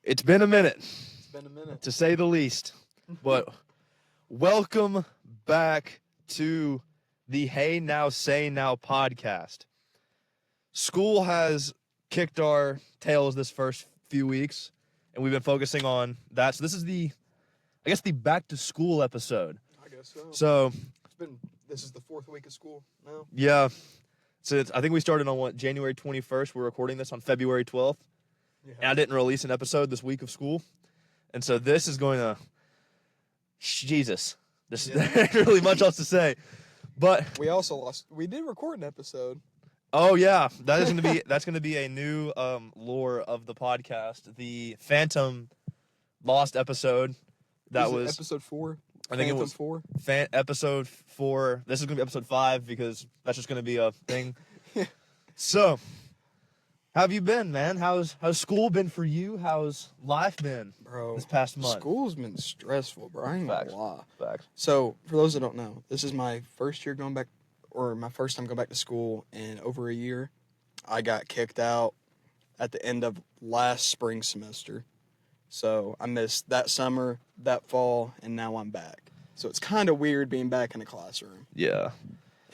It's been a minute, It's been a minute. to say the least. But welcome back to the Hey Now Say Now podcast. School has kicked our tails this first few weeks, and we've been focusing on that. So this is the back to school episode. I guess so. So This is the fourth week of school now. yeah, I think we started on January 21st. We're recording this on February 12th. Yeah. And I didn't release an episode this week of school. And so this is going to... Jesus. There's really much else to say. But... We did record an episode. Oh, yeah. That's going to be a new lore of the podcast. The Phantom lost episode. That was... episode 4? I think it was 4? Episode 4. This is going to be episode 5 because that's just going to be a thing. So... How have you been, man? How's school been for you? How's life been, bro? This past month? School's been stressful, bro. I ain't gonna lie. Facts. So, for those that don't know, this is my first year going back, or my first time going back to school in over a year. I got kicked out at the end of last spring semester. So, I missed that summer, that fall, and now I'm back. So, it's kind of weird being back in the classroom. Yeah.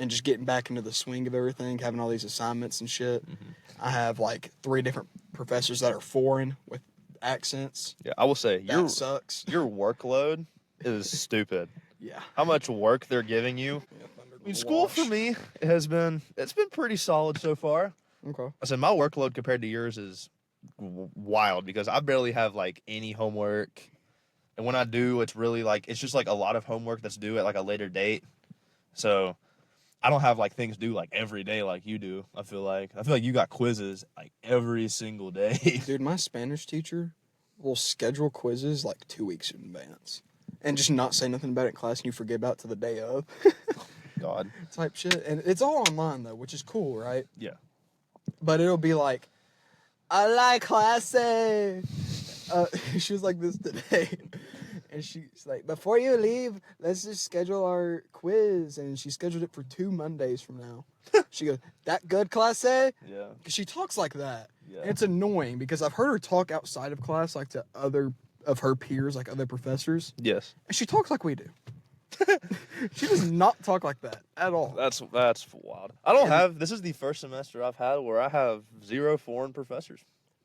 And just getting back into the swing of everything, having all these assignments and shit. Mm-hmm. I have like 3 different professors that are foreign with accents. Yeah, I will say that sucks. Your workload is stupid. Yeah. How much work they're giving you. Yeah, I mean, school for me it's been pretty solid so far. Okay. I said my workload compared to yours is wild because I barely have like any homework. And when I do, it's really like it's just like a lot of homework that's due at like a later date. So I don't have like things due like every day like you do. I feel like you got quizzes like every single day. Dude, my Spanish teacher will schedule quizzes like 2 weeks in advance and just not say nothing about it in class and you forget about it to the day of. God. Type shit. And it's all online though, which is cool, right? Yeah. But it'll be like, "Hola, clase." She was like this today. And she's like, "Before you leave, let's just schedule our quiz." And she scheduled it for 2 Mondays from now. She goes, "That good, class A?" Yeah. Because she talks like that. Yeah. And it's annoying because I've heard her talk outside of class, like to other of her peers, like other professors. Yes. And she talks like we do. She does not talk like that at all. That's wild. This is the first semester I've had where I have 0 foreign professors.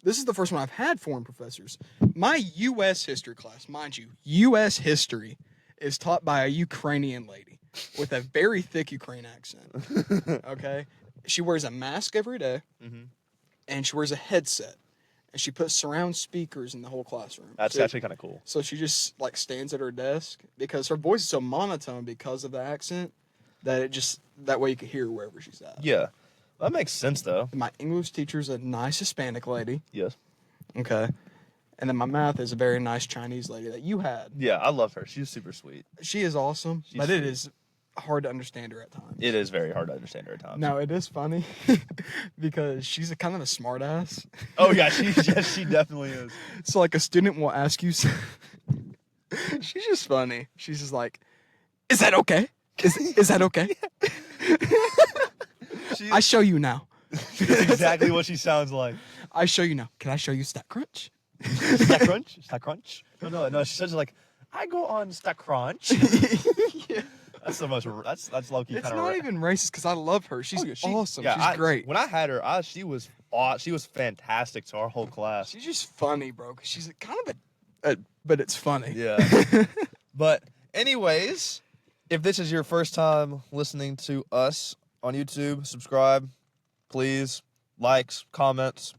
This is the first one I've had foreign professors. My U.S. history class, mind you, U.S. history is taught by a Ukrainian lady with a very thick Ukrainian accent. Okay? She wears a mask every day, and she wears a headset, and she puts surround speakers in the whole classroom. That's actually kind of cool. So she just like stands at her desk because her voice is so monotone because of the accent that way you can hear her wherever she's at. Yeah. That makes sense, though. My English teacher's a nice Hispanic lady. Yes. Okay. And then my math is a very nice Chinese lady that you had. Yeah, I love her. She's super sweet. She is awesome, but sweet. It is hard to understand her at times. It is very hard to understand her at times. Now, it is funny because she's a kind of a smart ass. Oh, yeah, she definitely is. So, like, a student will ask you... She's just funny. She's just like, "Is that okay? Is that okay?" I show you now. That's exactly what she sounds like. I show you now. Can I show you Stack Crunch? Stack Crunch? Stack Crunch? No. She says like, "I go on Stack Crunch." Yeah. That's the most. That's low key. It's not even racist because I love her. She's awesome. Yeah, she's great. When I had her, she was fantastic to our whole class. She's just funny, bro. Cause she's kind of but it's funny. Yeah. But anyways, if this is your first time listening to us on YouTube, subscribe, please. Likes, comments,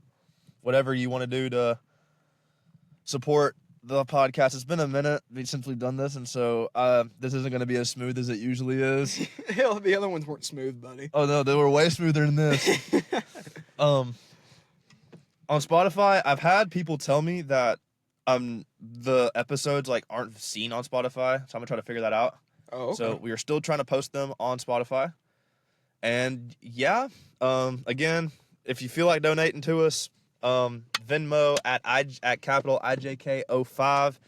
whatever you want to do to support the podcast. It's been a minute since we've done this, and so this isn't going to be as smooth as it usually is. Hell, the other ones weren't smooth, buddy. Oh, no, they were way smoother than this. On Spotify, I've had people tell me that the episodes like aren't seen on Spotify, so I'm going to try to figure that out. Oh, okay. So we are still trying to post them on Spotify. And yeah, again, if you feel like donating to us, Venmo at capital IJK05,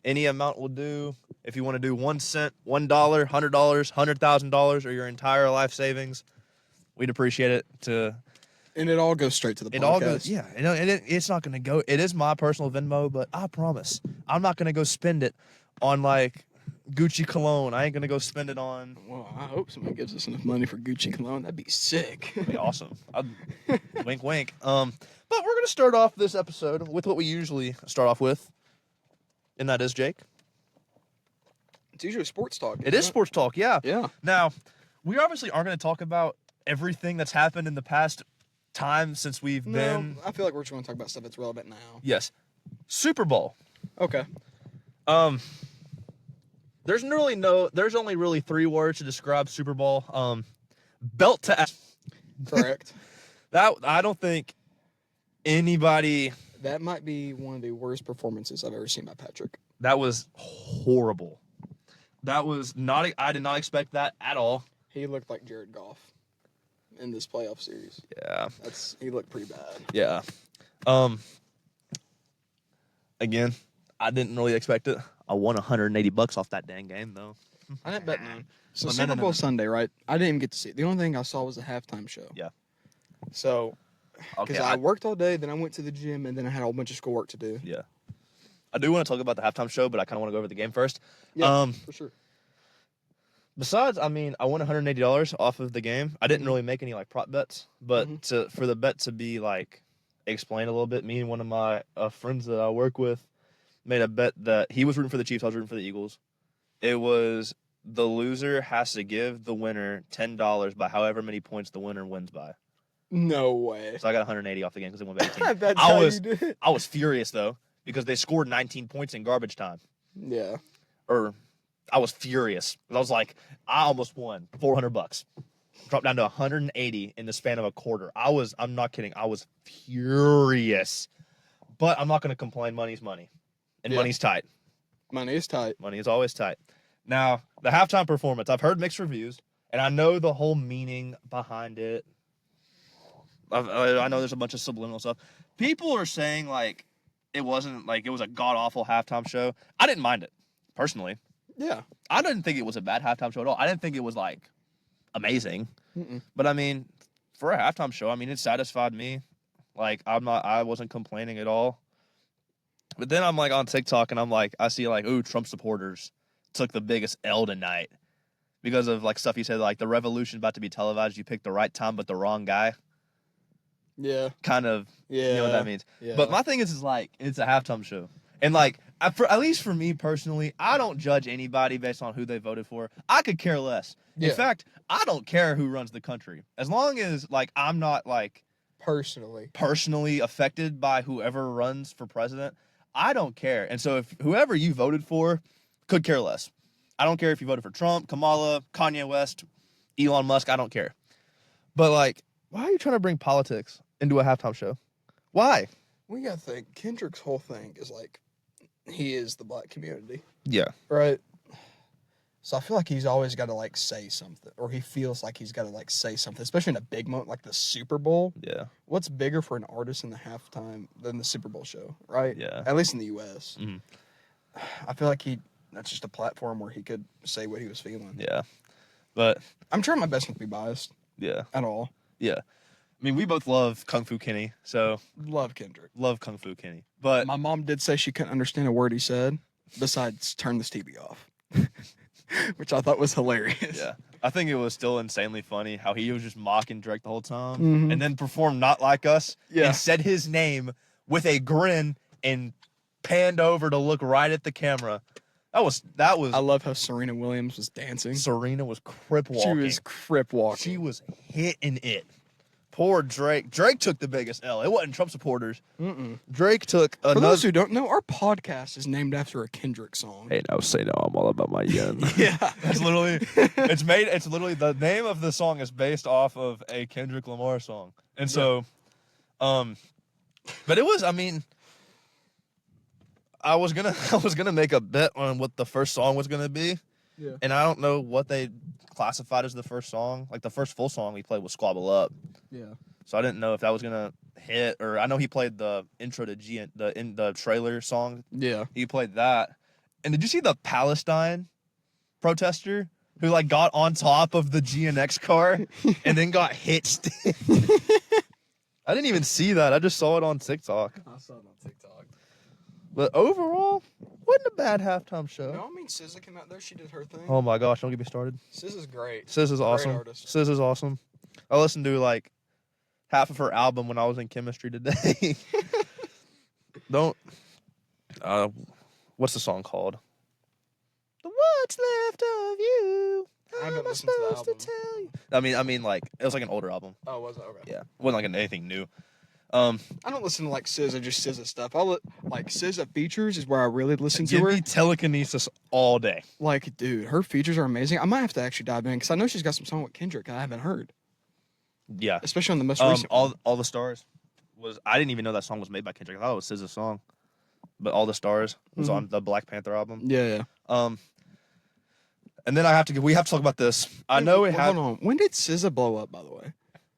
any amount will do. If you want to do 1 cent, $1, $100, $100,000, or your entire life savings, we'd appreciate it to And it all goes straight to the podcast. It all goes, yeah. It's not going to go. It is my personal Venmo, but I promise I'm not going to go spend it on like Gucci cologne. I ain't going to go spend it on. Well, I hope somebody gives us enough money for Gucci cologne. That'd be sick. That'd be awesome. Wink, wink. But we're going to start off this episode with what we usually start off with, and that is Jake. It's usually sports talk. It is sports talk, yeah. Yeah. Now, we obviously aren't going to talk about everything that's happened in the past time since we've been. I feel like we're just going to talk about stuff that's relevant now. Yes. Super Bowl. Okay. There's only really 3 words to describe Super Bowl. Belt to ass. Correct. That I don't think anybody. That might be one of the worst performances I've ever seen by Patrick. That was horrible. That was not. I did not expect that at all. He looked like Jared Goff in this playoff series. Yeah. He looked pretty bad. Yeah. Again, I didn't really expect it. I won $180 off that dang game though. I didn't bet none. So Well, Super no. Bowl Sunday, right? I didn't even get to see it. The only thing I saw was the halftime show. Yeah. So, because Okay. I worked all day, then I went to the gym, and then I had a whole bunch of schoolwork to do. Yeah. I do want to talk about the halftime show, but I kind of want to go over the game first. Yeah, for sure. Besides, I mean, I won $180 off of the game. I didn't really make any like prop bets, but for the bet to be like explained a little bit, me and one of my friends that I work with made a bet that he was rooting for the Chiefs, I was rooting for the Eagles. It was the loser has to give the winner $10 by however many points the winner wins by. No way. So I got 180 off the game because they won by 18. That's I how was you did it. I was furious though because they scored 19 points in garbage time. Yeah. I was furious. I was like, I almost won $400. Dropped down to 180 in the span of a quarter. I'm not kidding. I was furious. But I'm not going to complain. Money's money. And money's tight. Money is tight. Money is always tight. Now, the halftime performance, I've heard mixed reviews, and I know the whole meaning behind it. I know there's a bunch of subliminal stuff. People are saying, like, it was a god-awful halftime show. I didn't mind it, personally. Yeah. I didn't think it was a bad halftime show at all. I didn't think it was, like, amazing. But, I mean, for a halftime show, I mean, it satisfied me. Like, I wasn't complaining at all. But then I'm, like, on TikTok, and I'm, like, I see, like, ooh, Trump supporters took the biggest L tonight. Because of, like, stuff he said, like, the revolution about to be televised. You picked the right time, but the wrong guy. Yeah. Kind of, Yeah. you know what that means. Yeah. But my thing is like, it's a halftime show. And, like, at least for me personally, I don't judge anybody based on who they voted for. I could care less. Yeah. In fact, I don't care who runs the country. As long as, like, I'm not, like, personally affected by whoever runs for president, I don't care. And so if whoever you voted for could care less. I don't care if you voted for Trump, Kamala, Kanye West, Elon Musk. I don't care. But, like, why are you trying to bring politics into a halftime show? Why? We got to think. Kendrick's whole thing is like, he is the black community. Yeah. Right. So I feel like he's always got to, like, say something. Or he feels like he's got to, like, say something. Especially in a big moment like the Super Bowl. Yeah. What's bigger for an artist in the halftime than the Super Bowl show, right? Yeah. At least in the U.S. Mhm. I feel like that's just a platform where he could say what he was feeling. Yeah. But, I'm trying my best not to be biased yeah. at all. Yeah. I mean, we both love Kung Fu Kenny, so Love Kendrick. love Kung Fu Kenny. But My mom did say she couldn't understand a word he said, besides turn this TV off. Which I thought was hilarious. yeah, I think it was still insanely funny how he was just mocking Drake the whole time Mhm. and then performed Not Like Us Yeah. and said his name with a grin and panned over to look right at the camera. That was I love how Serena Williams was dancing. Serena was crip walking. She was crip walking. She was hitting it. Poor Drake. Drake took the biggest L. It wasn't Trump supporters. Drake took For another. those who don't know, our podcast is named after a Kendrick song. Hey, no, say no. I'm all about my yen. Yeah. It's literally, it's literally, the name of the song is based off of a Kendrick Lamar song. And so, but it was, I mean, I was gonna make a bet on what the first song was gonna be. Yeah. And I don't know what they classified as the first song. Like the first full song we played was Squabble Up. Yeah. So I didn't know if that was gonna hit, or I know he played the intro to the trailer song. Yeah. He played that. And did you see the Palestine protester who like got on top of the GNX car and then got hitched? I didn't even see that. I just saw it on TikTok. I saw it on TikTok. But overall, wasn't a bad halftime show. No, I mean SZA came out there. She did her thing. Oh my gosh, don't get me started. SZA's great. SZA's awesome. artist. SZA's awesome. I listened to like half of her album when I was in chemistry today. Don't. What's the song called? What's left of you? I haven't How am listened to the supposed album. tell you? I mean, like it was like an older album. Oh, was it? Okay. Yeah, it wasn't like anything new. I don't listen to like SZA, just SZA stuff. Like SZA features is where I really listen to Give her. me telekinesis all day. Like, dude, her features are amazing. I might have to actually dive in because I know she's got some song with Kendrick I haven't heard, Yeah. especially on the most recent. one. All the stars was I didn't even know that song was made by Kendrick. I thought it was SZA's song, but All the Stars was on the Black Panther album. Yeah. And then we have to talk about this. I know it had. Hold on. When did SZA blow up? By the way,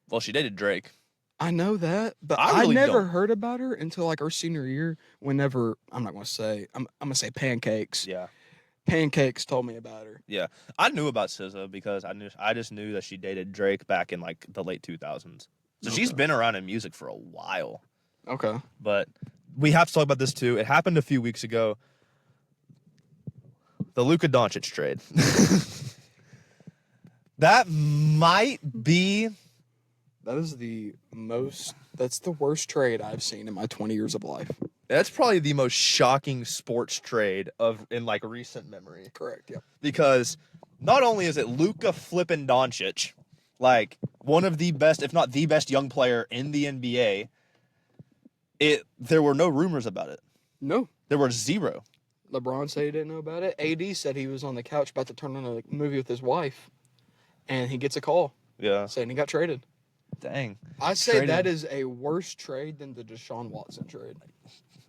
Well, she dated Drake. I know that, but I I really never don't. heard about her until like our senior year. Whenever I'm not gonna say I'm gonna say Pancakes. Yeah. Pancakes told me about her. Yeah, I knew about SZA because I just knew that she dated Drake back in like the late 2000s. So she's Okay. been around in music for a while. Okay. But we have to talk about this too. It happened a few weeks ago. The Luka Doncic trade. That might be. That is that's the worst trade I've seen in my 20 years of life. That's probably the most shocking sports trade in like recent memory. Correct. Yep. Because not only is it Luka flipping Doncic, like one of the best, if not the best young player in the NBA, there were no rumors about it. No. There were zero. LeBron said he didn't know about it. AD said he was on the couch about to turn on a movie with his wife, and he gets a call Yeah. saying he got traded. Dang. I say Traded. that is a worse trade than the Deshaun Watson trade.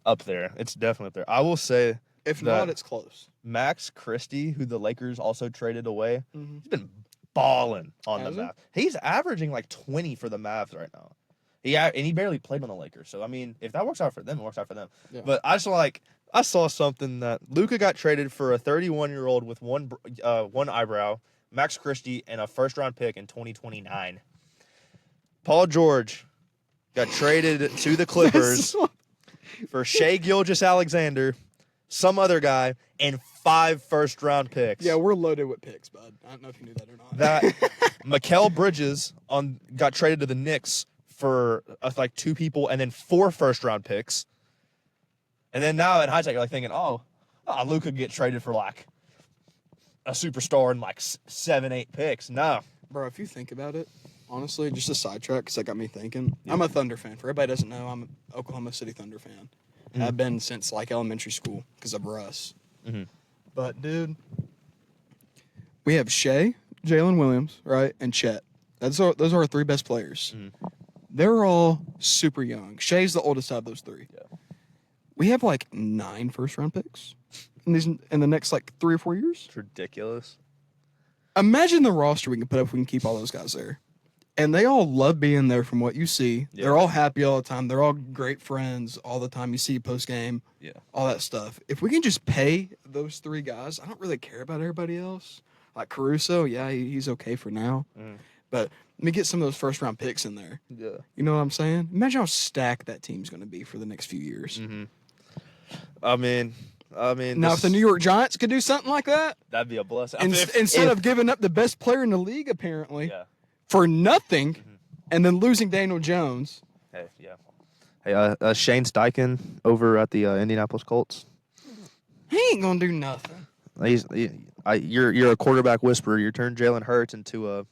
Up there. It's definitely up there. I will say If That- not, it's close. Max Christie, who the Lakers also traded away, Mm-hmm. he's been balling on Has the he? Mavs. He's averaging like 20 for the Mavs right now. And he barely played on the Lakers. So I mean, if that works out for them, it works out for them. Yeah. But I saw something that Luka got traded for a 31-year-old with one eyebrow, Max Christie, and a first-round pick in 2029. Paul George got traded to the Clippers for Shai Gilgeous-Alexander, some other guy, and 5 first-round picks. Yeah, we're loaded with picks, bud. I don't know if you knew that or not. That Mikal Bridges got traded to the Knicks for like 2 people and then 4 first-round picks. And then now in hindsight, you're like thinking, Luka get traded for like a superstar and like 7, 8 picks. No. Bro, if you think about it, honestly, just a sidetrack because that got me thinking. I'm a Thunder fan. For everybody who doesn't know, I'm an Oklahoma City Thunder fan. I've been since like elementary school because of Russ. Mhm. But dude, we have Shea, Jalen Williams, right, and Chet. Those are our 3 best players. They're all super young. Shea's the oldest out of those 3. Yeah. We have like 9 first-round picks in the next like 3 or 4 years. It's ridiculous. Imagine the roster we can put up if we can keep all those guys there. And they all love being there from what you see. Yeah. They're all happy all the time. They're all great friends all the time. You see post-game, Yeah. all that stuff. If we can just pay those 3 guys, I don't really care about everybody else. Like Caruso, yeah, he's okay for now. But let me get some of those first-round picks in there. Yeah. You know what I'm saying? Imagine how stacked that team's going to be for the next few years. I mean, Now, if the New York Giants could do something like that, that'd be a blessing. instead of giving up the best player in the league, apparently, yeah. for nothing, and then losing Daniel Jones. Hey, yeah. Hey, Shane Steichen over at the Indianapolis Colts. He ain't gonna do nothing. You're a quarterback whisperer. You turned Jalen Hurts into a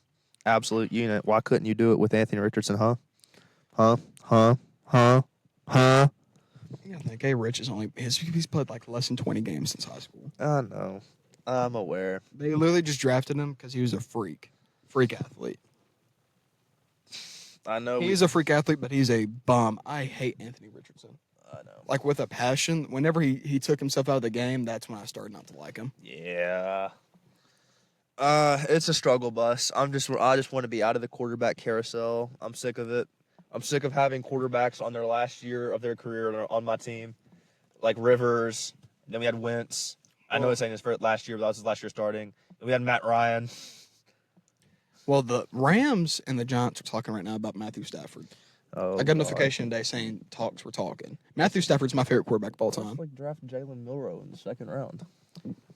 absolute unit. Why couldn't you do it with Anthony Richardson? Huh? Yeah, I think Rich is he's played like less than 20 games since high school. I know. I'm aware. They literally just drafted him because he was a freak athlete. I know. He's a freak athlete, but he's a bum. I hate Anthony Richardson. I know. Like with a passion. Whenever he took himself out of the game, that's when I started not to like him. Yeah. It's a struggle bus. I just want to be out of the quarterback carousel. I'm sick of it. I'm sick of having quarterbacks on their last year of their career on my team, like Rivers. Then we had Wentz. I know it's saying his first last year, but that was his last year starting. Then we had Matt Ryan. Well, the Rams and the Giants are talking right now about Matthew Stafford. Oh, I got a God. notification today saying talks were talking. Matthew Stafford's my favorite quarterback of all time. Let's like draft Jalen Milroe in the second round.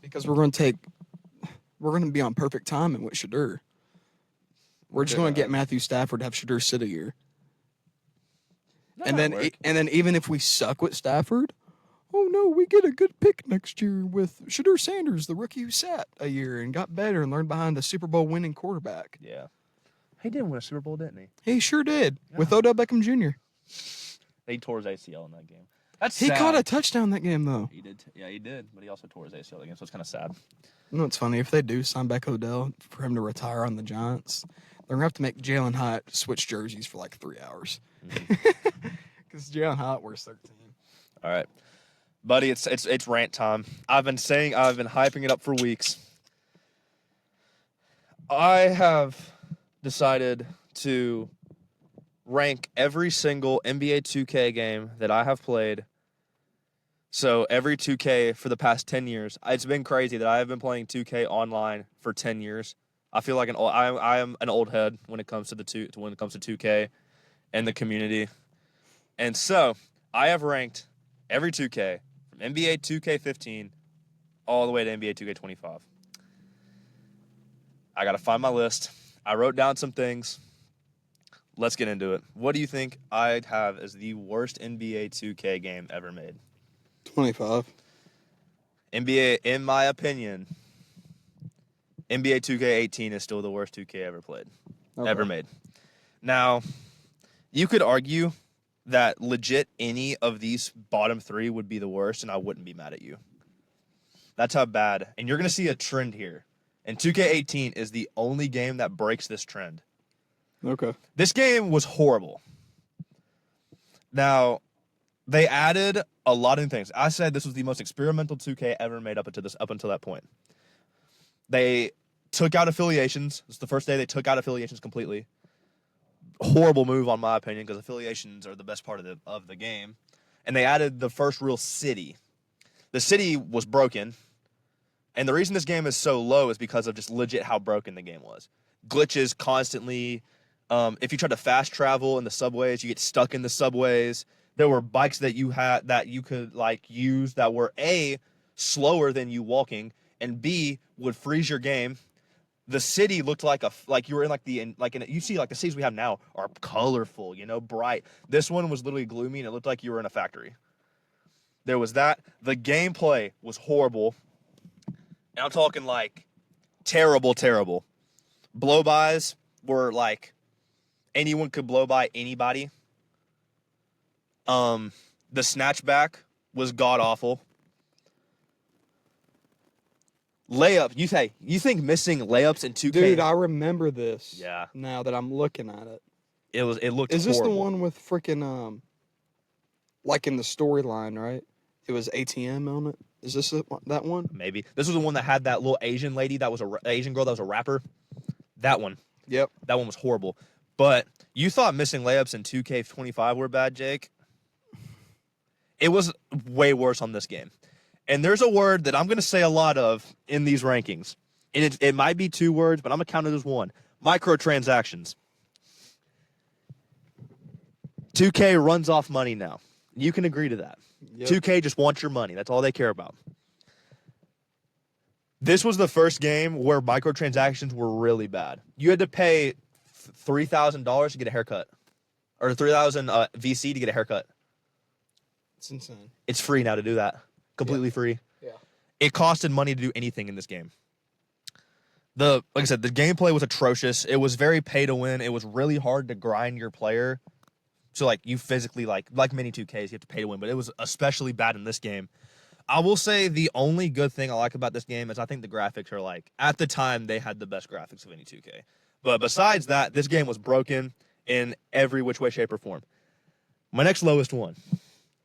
Because we're going to be on perfect timing with Shadur. We're just going to get Matthew Stafford to have Shadur sit a year. And then even if we suck with Stafford, oh no, we get a good pick next year with Shadur Sanders, the rookie who sat a year and got better and learned behind a Super Bowl winning quarterback. Yeah. He did win a Super Bowl, didn't he? He sure did. With Odell Beckham Jr. He tore his ACL in that game. That's He sad. caught a touchdown that game, though. He did. Yeah, he did. But he also tore his ACL again, so it's kind of sad. You know what's funny? If they do sign back Odell for him to retire on the Giants, they're going to have to make Jalen Hyatt switch jerseys for like 3 hours. Because Jalen Hyatt wears 13. All right. Buddy, it's rant time. I've been hyping it up for weeks. I have decided to rank every single NBA 2K game that I have played. So every 2K for the past 10 years. It's been crazy that I have been playing 2K online for 10 years. I feel like I am an old head when it comes to 2K and the community. And so I have ranked every 2K from NBA 2K15 all the way to NBA 2K25. I got to find my list. I wrote down some things. Let's get into it. What do you think I'd have as the worst NBA 2K game ever made? 25. NBA, in my opinion, NBA 2K18 is still the worst 2K ever played, ever made. Now, you could argue that legit any of these bottom three would be the worst, and I wouldn't be mad at you. That's how bad. And you're going to see a trend here. And 2K18 is the only game that breaks this trend. Okay. This game was horrible. Now, they added a lot of things. I said this was the most experimental 2K ever made up until that point. They took out affiliations. It's the first day they took out affiliations completely. Horrible move, on my opinion, because affiliations are the best part of the game. And they added the first real city. The city was broken. And the reason this game is so low is because of just legit how broken the game was. Glitches constantly. If you tried to fast travel in the subways, you get stuck in the subways. There were bikes that you had that you could use that were A, slower than you walking, and B, would freeze your game. The city looked like you were in you see the cities we have now are colorful, bright. This one was literally gloomy and it looked like you were in a factory. There was that. The gameplay was horrible. And I'm talking terrible, terrible. Blow-bys were anyone could blow by anybody. The snatchback was god-awful. Layup, you think missing layups in 2K? Dude, I remember this. Yeah. Now that I'm looking at it. It looked Is this horrible. the one with freaking in the storyline, right? It was ATM on it. Is this that one? Maybe. This was the one that had that little Asian lady that was Asian girl that was a rapper. That one. Yep. That one was horrible. But you thought missing layups in 2K25 were bad, Jake? It was way worse on this game. And there's a word that I'm going to say a lot of in these rankings. And it might be 2 words, but I'm going to count it as 1. Microtransactions. 2K runs off money now. You can agree to that. Yep. 2K just wants your money. That's all they care about. This was the first game where microtransactions were really bad. You had to pay $3,000 to get a haircut. Or $3,000 VC to get a haircut. It's insane. It's free now to do that. Completely free. Yeah. It costed money to do anything in this game. Like I said, the gameplay was atrocious. It was very pay to win. It was really hard to grind your player. So you physically like many 2Ks, you have to pay to win, but it was especially bad in this game. I will say the only good thing I like about this game is I think the graphics are at the time they had the best graphics of any 2K. But besides that, this game was broken in every which way, shape, or form. My next lowest one,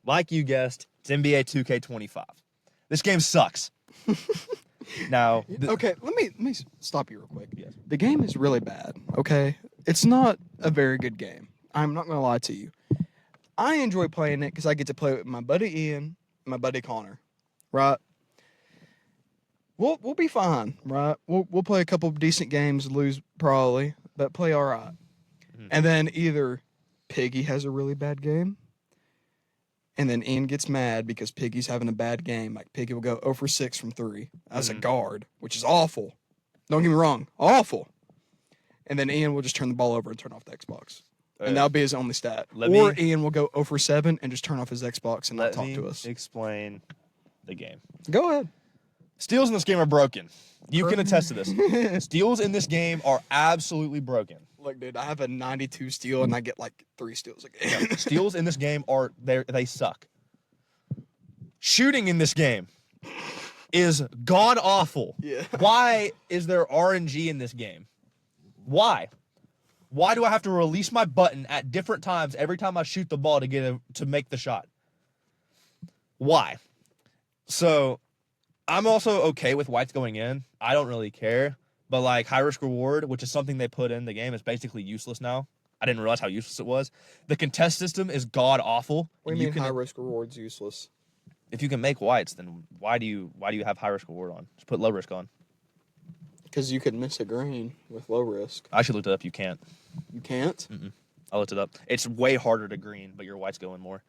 like you guessed, it's NBA 2K25. This game sucks. Now, okay, let me stop you real quick. Yes. The game is really bad. Okay, it's not a very good game. I'm not gonna lie to you. I enjoy playing it because I get to play with my buddy Ian, and my buddy Connor. Right? We'll be fine. Right? We'll play a couple of decent games, lose probably, but play all right. Mm-hmm. And then either Piggy has a really bad game, and then Ian gets mad because Piggy's having a bad game. Like, Piggy will go 0 for 6 from 3 as a guard, which is awful. Don't get me wrong, awful. And then Ian will just turn the ball over and turn off the Xbox. And that'll be his only stat. Ian will go 0 for 7 and just turn off his Xbox and not talk to us. Explain the game. Go ahead. Steals in this game are broken. You can attest to this. Steals in this game are absolutely broken. Look, dude, I have a 92 steal and I get like 3 steals a game. Yeah, steals in this game they suck. Shooting in this game is god awful. Yeah. Why is there RNG in this game? Why? Why do I have to release my button at different times every time I shoot the ball to make the shot? Why? So, I'm also okay with whites going in. I don't really care. But like high risk reward, which is something they put in the game, is basically useless now. I didn't realize how useless it was. The contest system is god awful. What do you mean high risk reward's useless? If you can make whites, then why do you have high risk reward on? Just put low risk on. Because you could miss a green with low risk. I actually looked it up. You can't. You can't? Mm-mm. I looked it up. It's way harder to green, but your white's going more.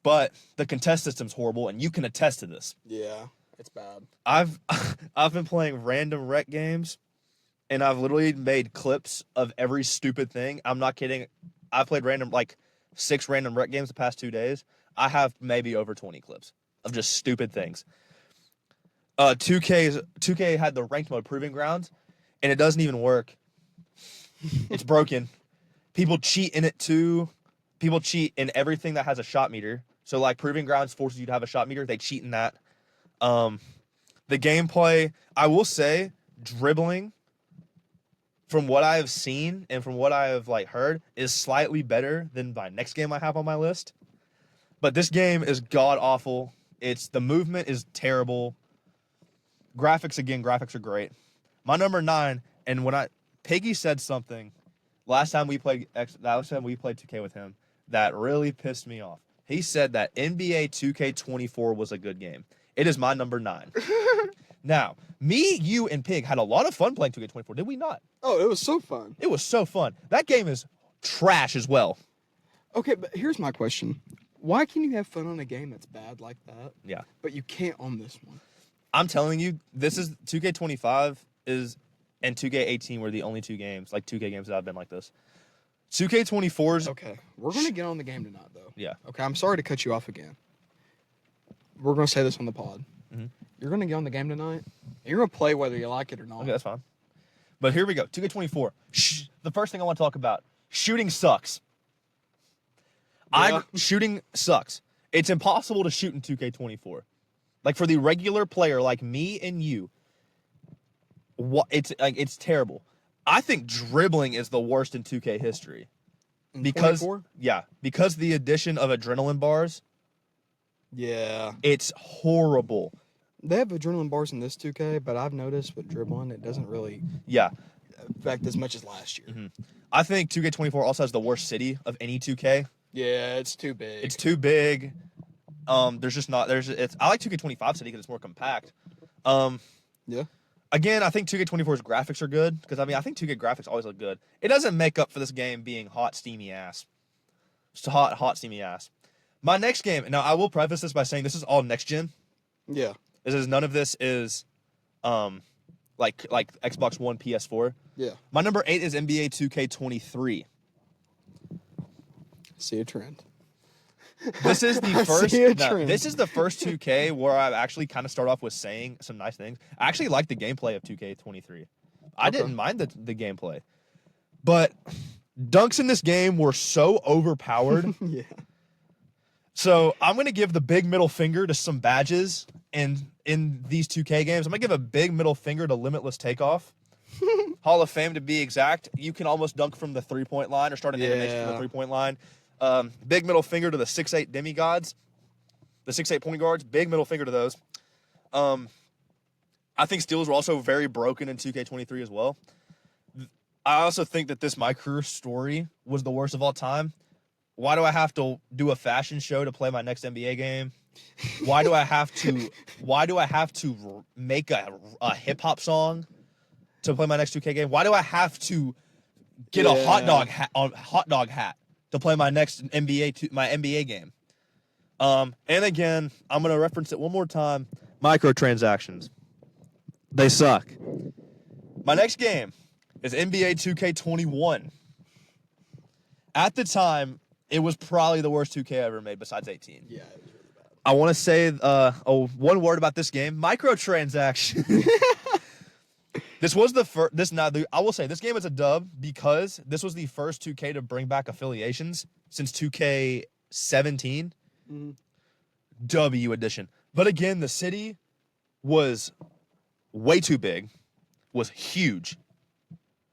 But the contest system's horrible, and you can attest to this. Yeah, it's bad. I've been playing random rec games, and I've literally made clips of every stupid thing. I'm not kidding. I've played 6 random rec games the past 2 days. I have maybe over 20 clips of just stupid things. 2K had the ranked mode Proving Grounds, and it doesn't even work. It's broken. People cheat in it too. People cheat in everything that has a shot meter. So like Proving Grounds forces you to have a shot meter. They cheat in that. The gameplay, I will say, dribbling, from what I have seen and from what I have heard, is slightly better than my next game I have on my list. But this game is god awful. The movement is terrible. Graphics are great. My number 9, and Piggy said something last time we played 2K with him that really pissed me off. He said that NBA 2K24 was a good game. It is my number 9. Now, me, you, and Pig had a lot of fun playing 2K24, did we not? Oh, it was so fun. It was so fun. That game is trash as well. Okay, but here's my question. Why can you have fun on a game that's bad like that? Yeah. But you can't on this one. I'm telling you, this is 2K25 and 2K18 were the only 2 games, 2K games that have been like this. 2K24's... Okay, we're going to get on the game tonight, though. Yeah. Okay, I'm sorry to cut you off again. We're going to say this on the pod. Mm-hmm. You're going to get on the game tonight, and you're going to play whether you like it or not. Okay, that's fine. But here we go. 2K24. The first thing I want to talk about. Shooting sucks. Yeah. Shooting sucks. It's impossible to shoot in 2K24. For the regular player like me and you, it's terrible. I think dribbling is the worst in 2K history. Because 24? because the addition of adrenaline bars. Yeah. It's horrible. They have adrenaline bars in this 2K, but I've noticed with dribbling, it doesn't really affect as much as last year. Mm-hmm. I think 2K24 also has the worst city of any 2K. Yeah, it's too big. It's too big. I like 2K25 city because it's more compact. Yeah. Again, I think 2K24's graphics are good because I think 2K graphics always look good. It doesn't make up for this game being hot, steamy ass. Just hot, steamy ass. My next game. Now, I will preface this by saying this is all next gen. Yeah. None of this is, like Xbox One, PS4. Yeah. My number 8 is NBA 2K23. See a trend. This is the first. trend. This is the first 2K where I actually kind of start off with saying some nice things. I actually like the gameplay of 2K23. I didn't mind the gameplay, but dunks in this game were so overpowered. Yeah. So I'm gonna give the big middle finger to some badges in these 2K games. I'm gonna give a big middle finger to Limitless Takeoff. Hall of Fame to be exact. You can almost dunk from the 3-point line or start an animation from the 3-point line. Big middle finger to the 6'8" demigods, the 6'8" point guards. Big middle finger to those. I think steals were also very broken in 2K23 as well. I also think that this My Career Story was the worst of all time. Why do I have to do a fashion show to play my next NBA game? Why do I have to make a hip hop song to play my next 2K game? Why do I have to get a hot dog hat to play my next NBA game. And again, I'm gonna reference it one more time. Microtransactions, they suck. My next game is NBA 2K21. At the time, it was probably the worst 2K ever made besides 18. Yeah, it was really bad. I want to say one word about this game: microtransactions. This was the first. I will say this game is a dub because this was the first 2K to bring back affiliations since 2K17. Mm-hmm. W edition. But again, the city was way too big. Was huge.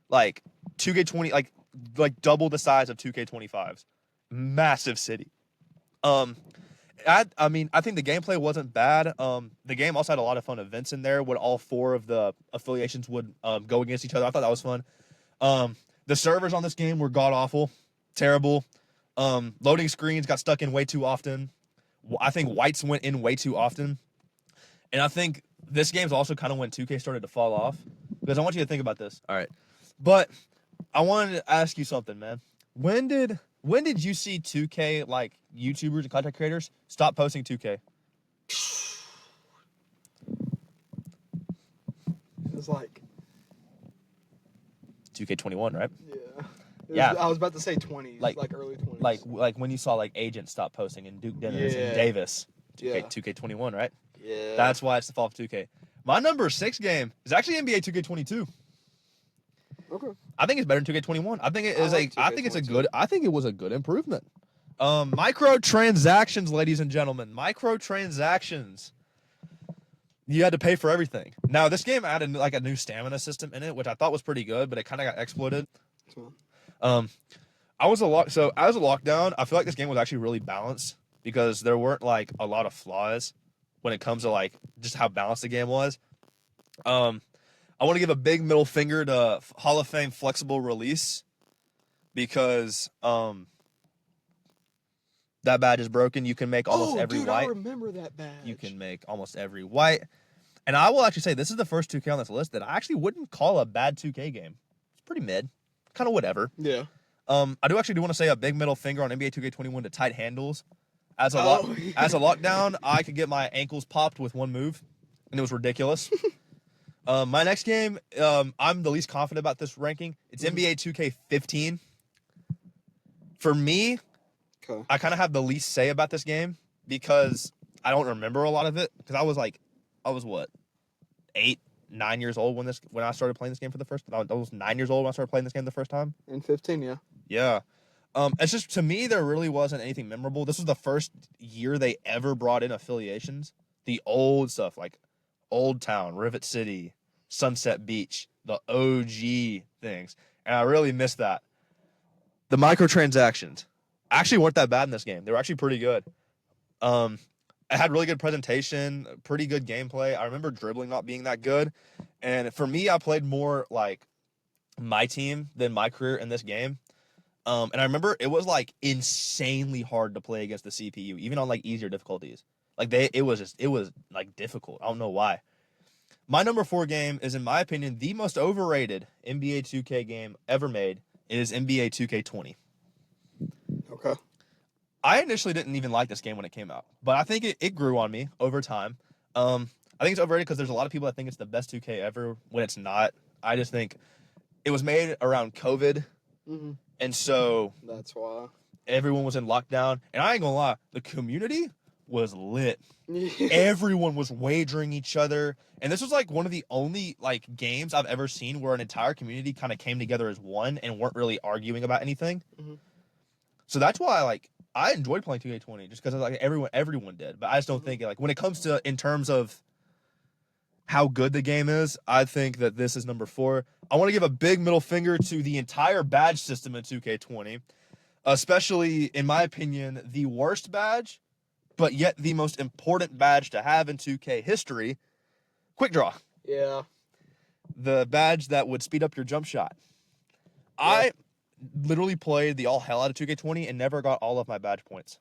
Like 2K20, like double the size of 2K25's. Massive city. I mean, I think the gameplay wasn't bad. The game also had a lot of fun events in there when all 4 of the affiliations would go against each other. I thought that was fun. The servers on this game were god awful, terrible. Loading screens got stuck in way too often. I think whites went in way too often, and I think this game's also kind of when 2K started to fall off. Because I want you to think about this. All right, but I wanted to ask you something, man. When did you see 2K, like, YouTubers and content creators stop posting 2K? It was like 2K21, right? yeah. Yeah. I was about to say 20s, Like- like early 20s. Like when you saw like Agent stop posting and Duke Dennis Yeah. and Davis. 2K, Yeah. 2K21, right? Yeah. That's why it's the fall of 2K. My number 6 game is actually NBA 2K22. okay. I think it's better than 2K21. I think it I is like I think it's a 2K22. good. I think it was a good improvement. Microtransactions, ladies and gentlemen. Microtransactions. You had to pay for everything. Now this game added like a new stamina system in it, which I thought was pretty good, but it kind of got exploited. So, As a lockdown, I feel like this game was actually really balanced because there weren't like a lot of flaws when it comes to like just how balanced the game was. I want to give a big middle finger to Hall of Fame flexible release because that badge is broken. You can make almost every dude, white. I remember that badge. You can make almost every white. And I will actually say this is the first 2K on this list that I actually wouldn't call a bad 2K game. It's pretty mid. Kind of whatever. Yeah. I do want to say a big middle finger on NBA 2K21 to tight handles. As a Yeah. as a lockdown, I could get my ankles popped with one move, and it was ridiculous. My next game, I'm the least confident about this ranking. It's NBA 2K15. For me, Okay. I kind of have the least say about this game because I don't remember a lot of it. Because I was what, 8, 9 years old when I started playing this game for the first time. I was 9 years old when I started playing this game the first time. In 15, yeah. Yeah. It's just, to me, there really wasn't anything memorable. This was the first year they ever brought in affiliations. The old stuff, like Old Town, Rivet City, Sunset Beach, the OG things. And I really missed that. The microtransactions actually weren't that bad in this game. They were actually pretty good. It had really good presentation, pretty good gameplay. I remember dribbling not being that good. And for me, I played more like my team than my career in this game. And I remember it was like insanely hard to play against the CPU, even on like easier difficulties. Like it was like difficult. I don't know why. My number 4 game is, in my opinion, the most overrated NBA 2K game ever made. It is NBA 2K20. Okay. I initially didn't even like this game when it came out, but I think it grew on me over time. I think it's overrated because there's a lot of people that think it's the best 2K ever when it's not. I just think it was made around COVID, Mm-hmm. and so That's why. everyone was in lockdown. And I ain't gonna lie, the community was lit. Yeah. Everyone was wagering each other, and this was like one of the only like games I've ever seen where an entire community kind of came together as one and weren't really arguing about anything. Mhm. So that's why I enjoyed playing 2K20 just because like everyone did. But I just don't Mhm. think like when it comes to in terms of how good the game is, I think that this is number 4. I want to give a big middle finger to the entire badge system in 2K20, especially in my opinion the worst badge, but yet the most important badge to have in 2K history, Quick Draw. Yeah. The badge that would speed up your jump shot. Yeah. I literally played the all hell out of 2K20 and never got all of my badge points.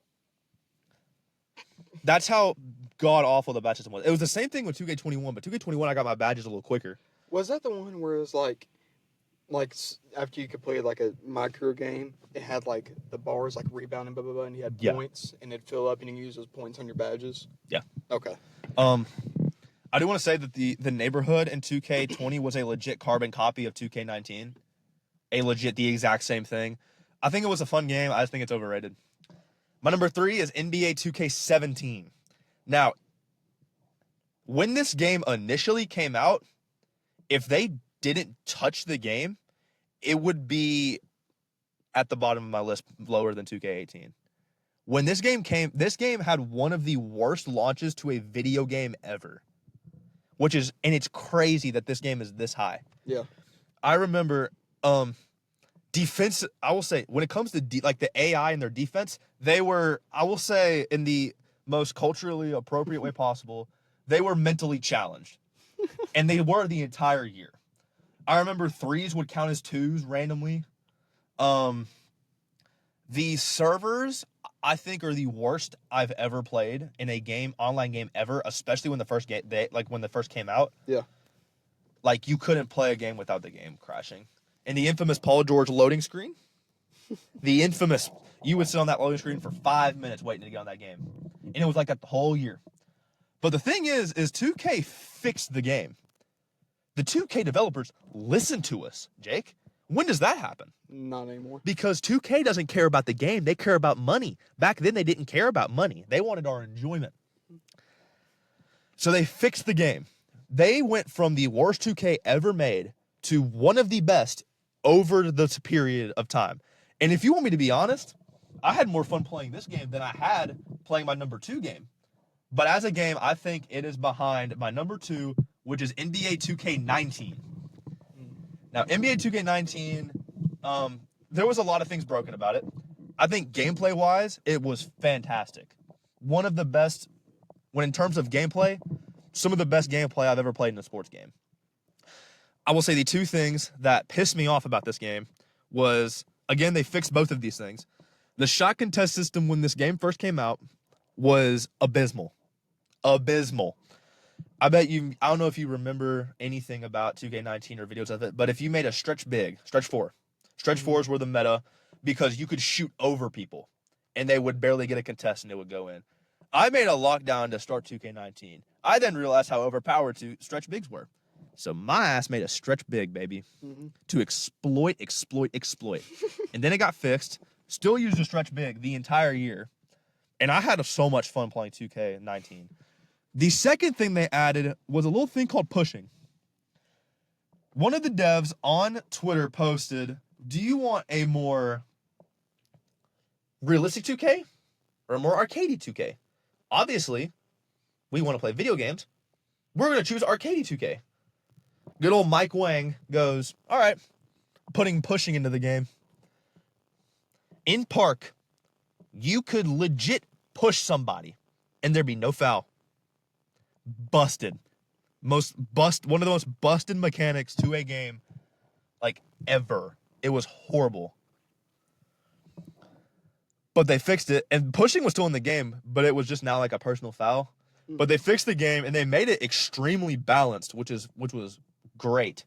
That's how god awful the badge system was. It was the same thing with 2K21, but 2K21 I got my badges a little quicker. Was that the one where it was like Like after you completed like a My Career game, it had like the bars like rebounding, blah blah blah, and you had Yeah. points, and it'd fill up, and you can use those points on your badges. Yeah. Okay. I do want to say that the neighborhood in 2K20 was a legit carbon copy of 2K19. The exact same thing. I think it was a fun game. I just think it's overrated. My number 3 is NBA 2K17. Now, when this game initially came out, if they didn't touch the game, it would be at the bottom of my list, lower than 2K18. When this game came, this game had one of the worst launches to a video game ever. And it's crazy that this game is this high. Yeah. I remember defense, I will say, when it comes to like the AI and their defense, they were, I will say, in the most culturally appropriate way possible, they were mentally challenged. And they were the entire year. I remember threes would count as twos randomly. The servers, I think, are the worst I've ever played in a game, online game ever, especially when the first when the first came out. Yeah. Like, you couldn't play a game without the game crashing. And the infamous Paul George loading screen, you would sit on that loading screen for 5 minutes waiting to get on that game. And it was like that the whole year. But the thing is 2K fixed the game. The 2K developers listened to us, Jake. When does that happen? Not anymore. Because 2K doesn't care about the game. They care about money. Back then, they didn't care about money. They wanted our enjoyment. So they fixed the game. They went from the worst 2K ever made to one of the best over the period of time. And if you want me to be honest, I had more fun playing this game than I had playing my number 2 game. But as a game, I think it is behind my number 2, which is NBA 2K19. Now, NBA 2K19, there was a lot of things broken about it. I think gameplay-wise, it was fantastic. One of the best, in terms of gameplay, some of the best gameplay I've ever played in a sports game. I will say the two things that pissed me off about this game was, again, they fixed both of these things. The shot contest system when this game first came out was abysmal. Abysmal. I don't know if you remember anything about 2K19 or videos of it, but if you made a stretch 4. Stretch 4s were the meta because you could shoot over people and they would barely get a contest and it would go in. I made a lockdown to start 2K19. I then realized how overpowered stretch bigs were. So my ass made a stretch big, baby, to exploit. And then it got fixed. Still used a stretch big the entire year. And I had so much fun playing 2K19. The second thing they added was a little thing called pushing. One of the devs on Twitter posted, do you want a more realistic 2K or a more arcadey 2K? Obviously, we want to play video games. We're going to choose arcadey 2K. Good old Mike Wang goes, all right, putting pushing into the game. In park, you could legit push somebody and there'd be no foul. Busted. One of the most busted mechanics to a game like ever. It was horrible. But they fixed it, and pushing was still in the game, but it was just now like a personal foul. But they fixed the game and they made it extremely balanced, which was great.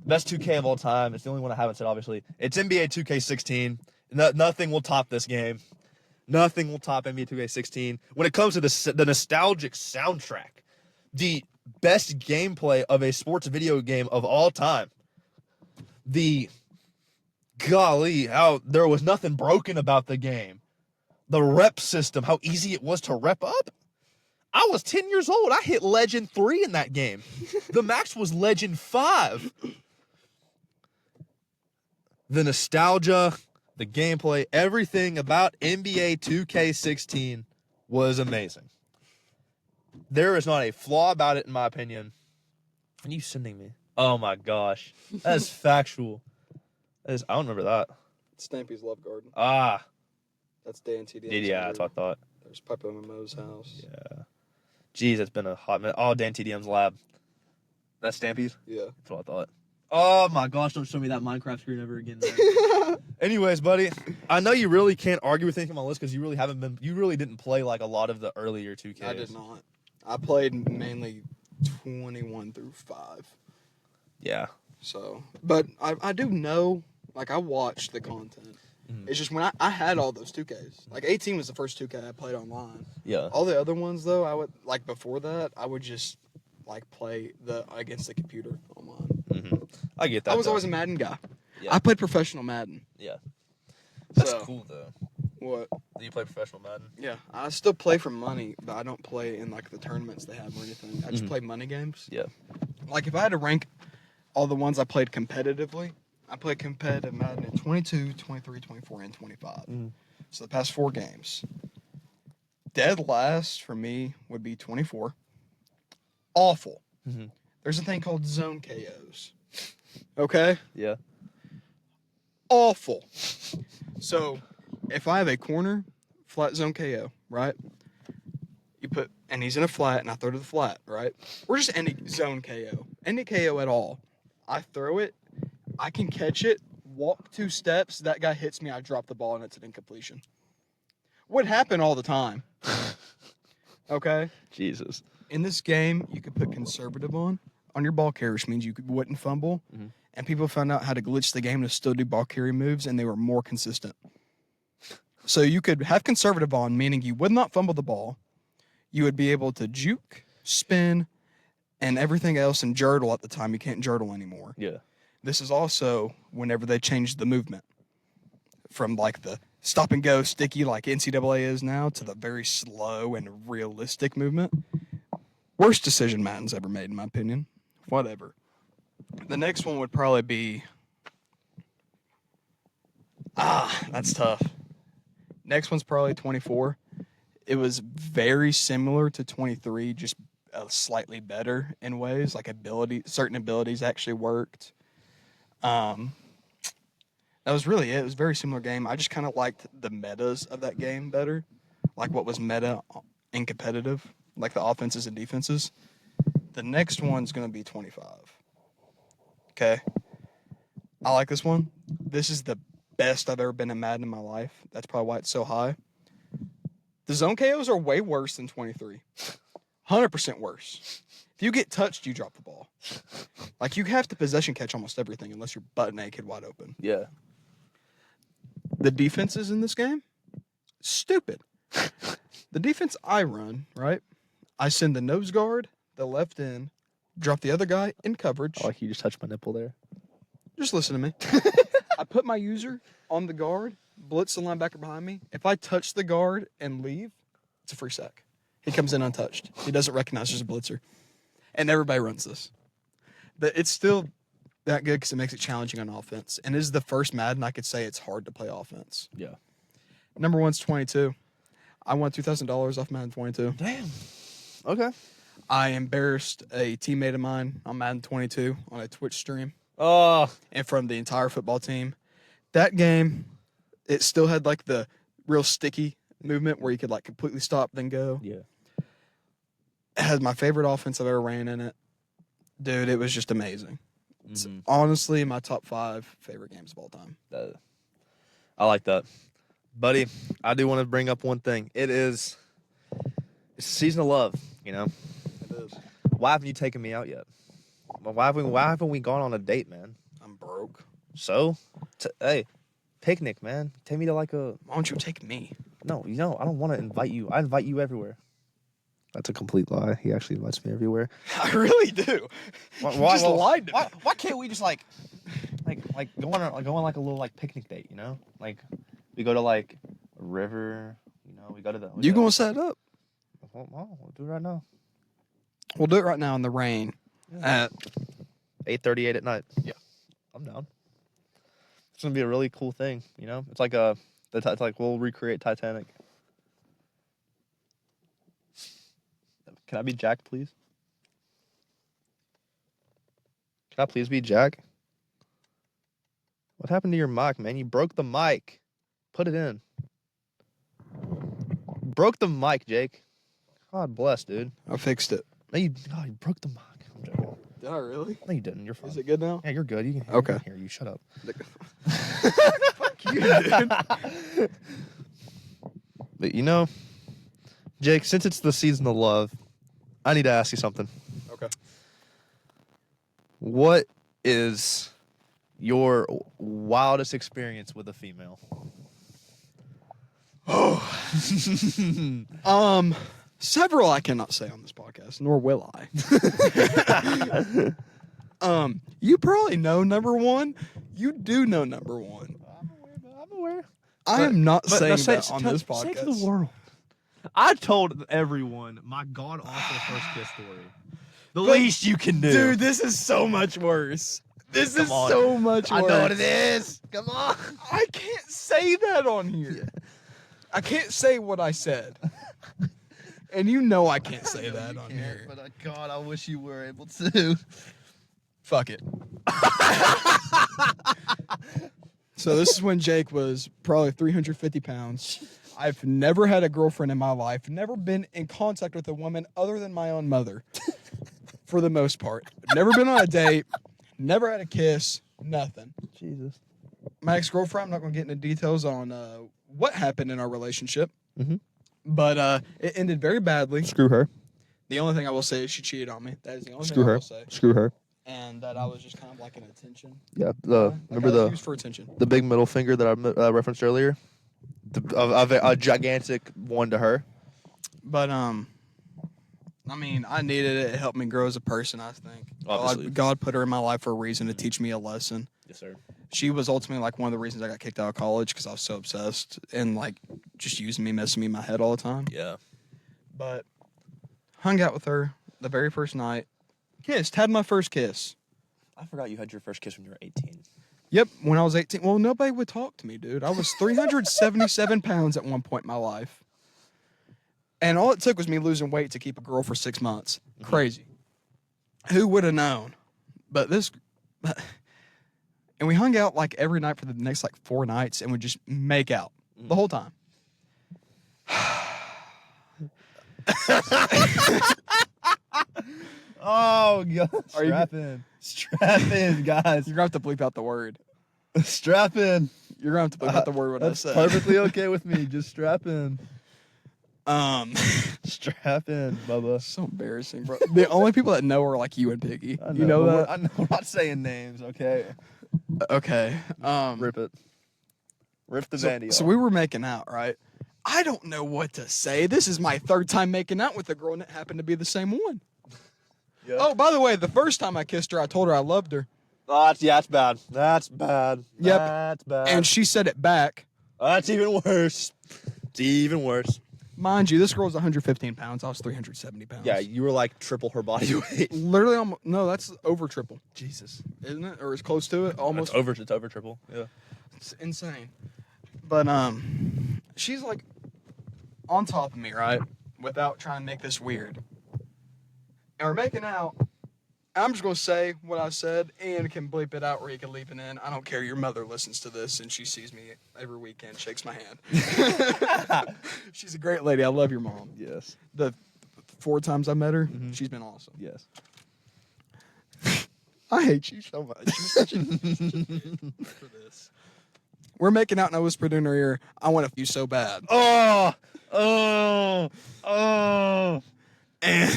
Best 2K of all time. It's the only one I haven't said, obviously. It's NBA 2K16. Nothing will top this game. Nothing will top NBA 2K16. When it comes to the nostalgic soundtrack, the best gameplay of a sports video game of all time. How there was nothing broken about the game. The rep system, how easy it was to rep up. I was 10 years old. I hit Legend 3 in that game. The max was Legend 5. The nostalgia, the gameplay, everything about NBA 2K16 was amazing. There is not a flaw about it, in my opinion. What are you sending me? Oh my gosh. That is factual. I don't remember that. Stampy's Love Garden. Ah. That's Dan TDM's. Yeah, that's what I thought. There's Papa Momo's house. Yeah. Jeez, it's been a hot minute. Oh, Dan TDM's lab. That's Stampy's? Yeah. That's what I thought. Oh my gosh, don't show me that Minecraft screen ever again. There. Anyways, buddy, I know you really can't argue with anything on my list because you really didn't play like a lot of the earlier 2Ks. I did not. I played mainly 21 through 5. Yeah. So, but I do know, like, I watched the content. Mhm. It's just when I had all those 2Ks. Like, 18 was the first 2K I played online. Yeah. All the other ones, though, I would, like, before that, I would just, like, play against the computer online. I get that. I was though. always a Madden guy. Yeah. I played professional Madden. Yeah. That's So, cool though. What? Do you play professional Madden? Yeah, I still play for money, but I don't play in, like, the tournaments they have or anything. I just Mhm. play money games. Yeah. Like, if I had to rank all the ones I played competitively, I played competitive Madden in 22, 23, 24, and 25. Mhm. So the past 4 games. Dead last for me would be 24. Awful. Mhm. There's a thing called zone KOs. Okay? Yeah. Awful. So if I have a corner, flat zone KO, right? And he's in a flat, and I throw to the flat, right? Or just any zone KO. Any KO at all. I throw it, I can catch it, walk 2 steps, that guy hits me, I drop the ball, and it's an incompletion. Would happen all the time. Okay? Jesus. In this game, you could put conservative on your ball carrier, which means you wouldn't fumble. Mhm. And people found out how to glitch the game to still do ball carry moves, and they were more consistent. So you could have conservative on, meaning you would not fumble the ball. You would be able to juke, spin, and everything else, and jurtle at the time. You can't jurtle anymore. Yeah. This is also whenever they changed the movement from like the stop and go sticky like NCAA is now to the very slow and realistic movement. Worst decision Madden's ever made, in my opinion. Whatever. The next one would probably be. That's tough. Next one's probably 24. It was very similar to 23, just slightly better in ways. Like certain abilities actually worked. That was really it. It was a very similar game. I just kind of liked the metas of that game better. Like what was meta and competitive, like the offenses and defenses. The next one's going to be 25. Okay. I like this one. This is the best I've ever been in Madden in my life. That's probably why it's so high. The zone KOs are way worse than 23. 100% worse. If you get touched, you drop the ball. Like, you have to possession catch almost everything unless you're butt naked wide open. Yeah. The defenses in this game, stupid. The defense I run, right? I send the nose guard, the left end, drop the other guy in coverage. Oh, like you just touched my nipple there. Just listen to me. I put my user on the guard, blitz the linebacker behind me. If I touch the guard and leave, it's a free sack. He comes in untouched. He doesn't recognize there's a blitzer. And everybody runs this. But it's still that good because it makes it challenging on offense. And it is the first Madden I could say it's hard to play offense. Yeah. Number one's 22. I won $2,000 off Madden 22. Damn. Okay. I embarrassed a teammate of mine on Madden 22 on a Twitch stream. Oh. And from the entire football team. That game, it still had like the real sticky movement where you could like completely stop then go. Yeah. It had my favorite offense I've ever ran in it. Dude, it was just amazing. It's Mhm. honestly my top 5 favorite games of all time. I like that. Buddy, I do want to bring up one thing. It's a season of love, you know? It is. Why haven't you taken me out yet? Why haven't we gone on a date, man? I'm broke. So, hey, picnic, man. Take me to like a... Why don't you take me? No, I don't want to invite you. I invite you everywhere. That's a complete lie. He actually invites me everywhere. I really do. Why, You just lied to me. why can't we just like go on like a little like picnic date? You know, like we go to like a river. You know, we go to the. You gonna set it up? Well, we'll do it right now. We'll do it right now in the rain. At 8:38 at night. Yeah. I'm down. It's gonna be a really cool thing. You know, it's like it's like we'll recreate Titanic. Can I be Jack, please? Can I please be Jack? What happened to your mic, man? You broke the mic. Put it in. Broke the mic, Jake. God bless, dude. I fixed it. No, you broke the mic. I'm joking. Did I really? No, you didn't. You're fine. Is it good now? Yeah, you're good. You can Okay. I can hear you. Shut up. Fuck you, dude. But you know, Jake, since it's the season of love, I need to ask you something. Okay. What is your wildest experience with a female? Several I cannot say on this podcast, nor will I. You probably know number one. You do know number one. I'm aware. I am not saying no, that on this podcast. Say it to the world. I told everyone my god awful first kiss story. The least you can do. Dude, this is so much worse. This is so much worse. I know what it is. Come on. I can't say that on here. Yeah. I can't say what I said. And you know I can't say that on here. But God, I wish you were able to. Fuck it. So this is when Jake was probably 350 pounds. I've never had a girlfriend in my life. Never been in contact with a woman other than my own mother. For the most part. Never been on a date. Never had a kiss. Nothing. Jesus. My ex-girlfriend, I'm not going to get into details on what happened in our relationship. Mm-hmm. But it ended very badly. Screw her. The only thing I will say is she cheated on me. That is the only Screw thing I her. will say. Screw her. And that I was just kind of like an attention. Yeah. Remember I was used for attention. The big middle finger that I referenced earlier? A gigantic one to her. But, I mean, I needed it. It helped me grow as a person, I think. Obviously. God put her in my life for a reason to teach me a lesson. Yes, sir. She was ultimately like one of the reasons I got kicked out of college because I was so obsessed and like just using me, messing me in my head all the time. Yeah. But hung out with her the very first night. Kissed. Had my first kiss. I forgot you had your first kiss when you were 18. Yep, when I was 18. Well, nobody would talk to me, dude. I was 377 pounds at one point in my life. And all it took was me losing weight to keep a girl for 6 months. Mm-hmm. Crazy. Who would have known? But this... And we hung out like every night for the next like 4 nights and would just make out the whole time. Oh, God. Strap in. Strap in, guys. You're going to have to bleep out the word. Strap in. You're going to have to bleep out the word what I That's said. perfectly okay with me. Just strap in. Strap in, Bubba. So embarrassing, bro. The only people that know are like you and Piggy. I know, you know that? I know. I'm not saying names, okay? Okay. Rip it. Rip the vanity So off. we were making out, right? I don't know what to say. This is my 3rd time making out with a girl, and it happened to be the same one. Yeah. Oh, by the way, the first time I kissed her, I told her I loved her. Oh, that's bad. That's bad. Yep. That's bad. And she said it back. That's even worse. It's even worse. Mind you, this girl was 115 pounds. I was 370 pounds. Yeah, you were like triple her body weight. Literally, almost, no, that's over triple, Jesus. isn't it? Or it's close to it, almost. It's over triple. Yeah. It's insane. But she's like on top of me, right? Without trying to make this weird. And we're making out. I'm just gonna say what I said, and can bleep it out or you can leave it in. I don't care. Your mother listens to this, and she sees me every weekend, shakes my hand. She's a great lady. I love your mom. Yes. The 4 times I met her, she's been awesome. Yes. I hate you so much. You're such a for this. We're making out, and I whispered in her ear, "I want to f you so bad." Oh. And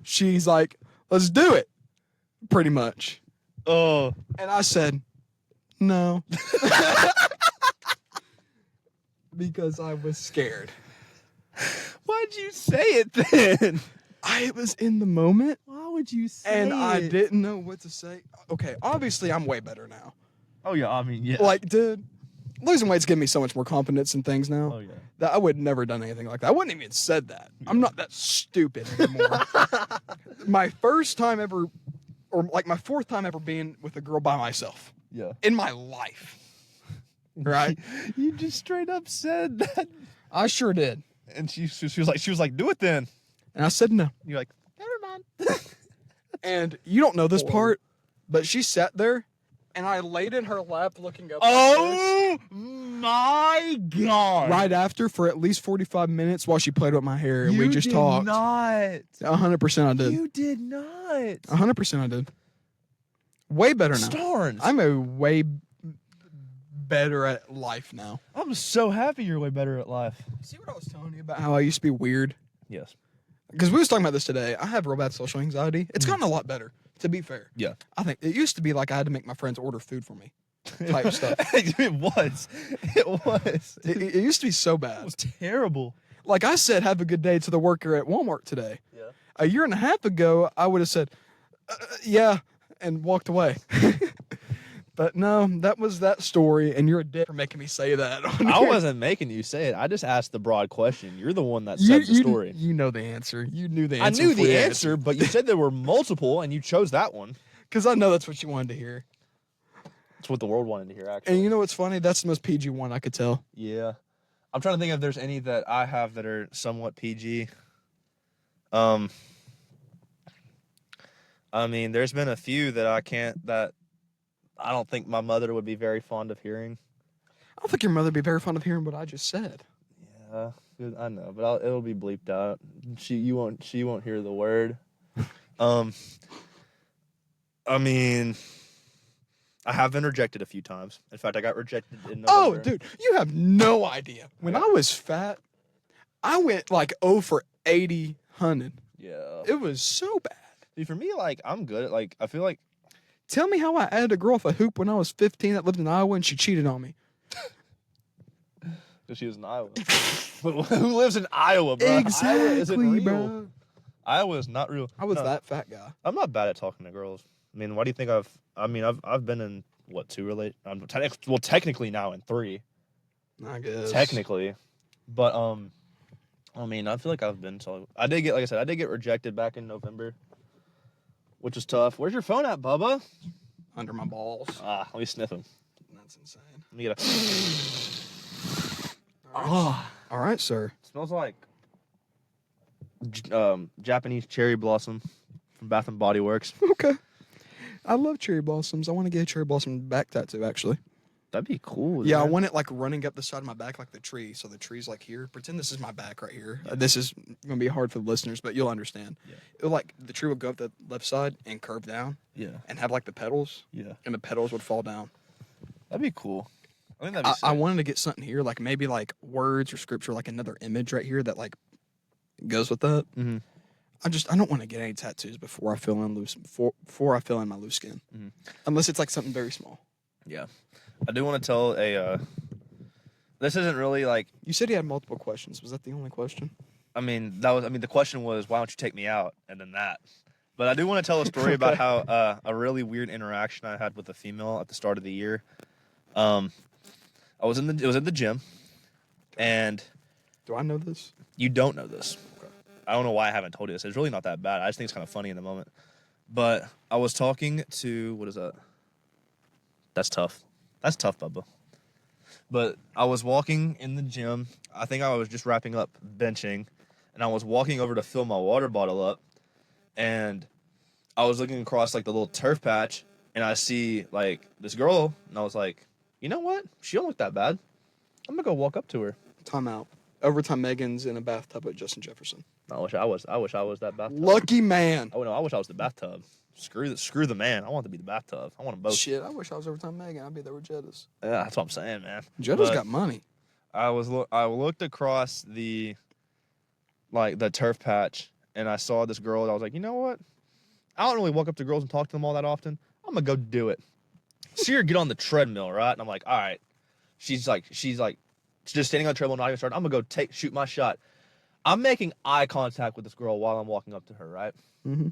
she's like, "Let's do it." Pretty much. Oh. And I said, "No." Because I was scared. Why'd you say it then? I was in the moment. Why would you say And it? I didn't know what to say. Okay, obviously I'm way better now. Oh, yeah. I mean, yeah. Like, dude, losing weight's given me so much more confidence in things now. Oh, yeah. That I would never done anything like that. I wouldn't even said that. I'm not that stupid anymore. My first time ever, or like my 4th time ever being with a girl by myself Yeah. in my life. Right? You just straight up said that. I sure did. And she was like, do it then. And I said no. You're like, never mind. And you don't know this part, but she sat there, and I laid in her lap looking up. Oh my God. Right after for at least 45 minutes while she played with my hair, and we just talked. Not. 100% I did. You did not. 100% I did. Way better now. Starnes. I'm a way better at life now. I'm so happy you're way better at life. See what I was telling you about how I used to be weird? Yes. Because we was talking about this today. I have real bad social anxiety. It's gotten a lot better. To be fair. Yeah. I think it used to be like I had to make my friends order food for me type stuff. It was. It was. It used to be so It bad. was terrible. Like I said, have a good day to the worker at Walmart today. Yeah. A year and a half ago, I would have said, yeah, and walked away. But no, that was that story, and you're a dick for making me say that. I wasn't making you say it. I just asked the broad question. You're the one that said the story. You know the answer. You knew the answer. I knew the answer, but you said there were multiple, and you chose that one. Because I know that's what you wanted to hear. It's what the world wanted to hear, actually. And you know what's funny? That's the most PG one I could tell. Yeah. I'm trying to think if there's any that I have that are somewhat PG. I mean, there's been a few that I don't think my mother would be very fond of hearing. I don't think your mother would be very fond of hearing what I just said. Yeah, I know, but it'll be bleeped out. She won't hear the word. I mean, I have been rejected a few times. In fact, I got rejected in November. Oh, dude, you have no idea. When I was fat, I went like 0 for 80 hunting. Yeah. It was so bad. See, for me, like, I'm good at, like, I feel like... Tell me how I added a girl off a hoop when I was 15 that lived in Iowa and she cheated on me. Because she was in Iowa. But who lives in Iowa, bro? Exactly, Iowa isn't real. bro. Iowa is not real. I was No, that fat guy. I'm not bad at talking to girls. I mean, why do you think I've been in, what, 2 relationships? Well, technically now in 3. I guess. Technically. But, I mean, I feel like I've been to... I did get rejected back in November, which was tough. Where's your phone at, Bubba? Under my balls. Let me sniff him. That's insane. Let me get a... All right, sir. Smells like Japanese cherry blossom from Bath and Body Works. Okay. I love cherry blossoms. I want to get a cherry blossom back tattoo, actually. That'd be cool. Yeah, man. I want it like running up the side of my back like the tree. So the tree's like here. Pretend this is my back right here. This is going to be hard for the listeners, but you'll understand. Yeah. It'll, like the tree would go up the left side and curve down. Yeah. And have like the petals. Yeah. And the petals would fall down. That'd be cool. I think that'd be sick. I wanted to get something here, like maybe like words or scripture, like another image right here that like goes with that. Mm-hmm. I don't want to get any tattoos before I fill in before I fill in my loose skin, unless it's like something very small. Yeah, I do want to tell this isn't really like. You said you had multiple questions. Was that the only question? I mean, the question was, why don't you take me out, and then that. But I do want to tell a story about how a really weird interaction I had with a female at the start of the year. It was in the gym, and Do I know this? you don't know this. I don't know why I haven't told you this. It's really not that bad. I just think it's kind of funny in the moment. But I was talking to, what is that? That's tough. That's tough, Bubba. But I was walking in the gym. I think I was just wrapping up benching, and I was walking over to fill my water bottle up, and I was looking across like the little turf patch, and I see like this girl, and I was like, you know what? She don't look that bad. I'm gonna go walk up to her. Time out. Overtime Megan's in a bathtub with Justin Jefferson. I wish I was that bathtub. Lucky man. Oh no, I wish I was the bathtub. Screw the man. I want to be the bathtub. I want them both. Shit, I wish I was Overtime Megan. I'd be there with Jettas. Yeah, that's what I'm saying, man. Jettas But got money. I looked across the turf patch, and I saw this girl, and I was like, you know what? I don't really walk up to girls and talk to them all that often. I'm gonna go do it. See her get on the treadmill, right? And I'm like, all right. She's just standing on the treadmill, not even starting. I'm gonna go shoot my shot. I'm making eye contact with this girl while I'm walking up to her, right? Mm-hmm.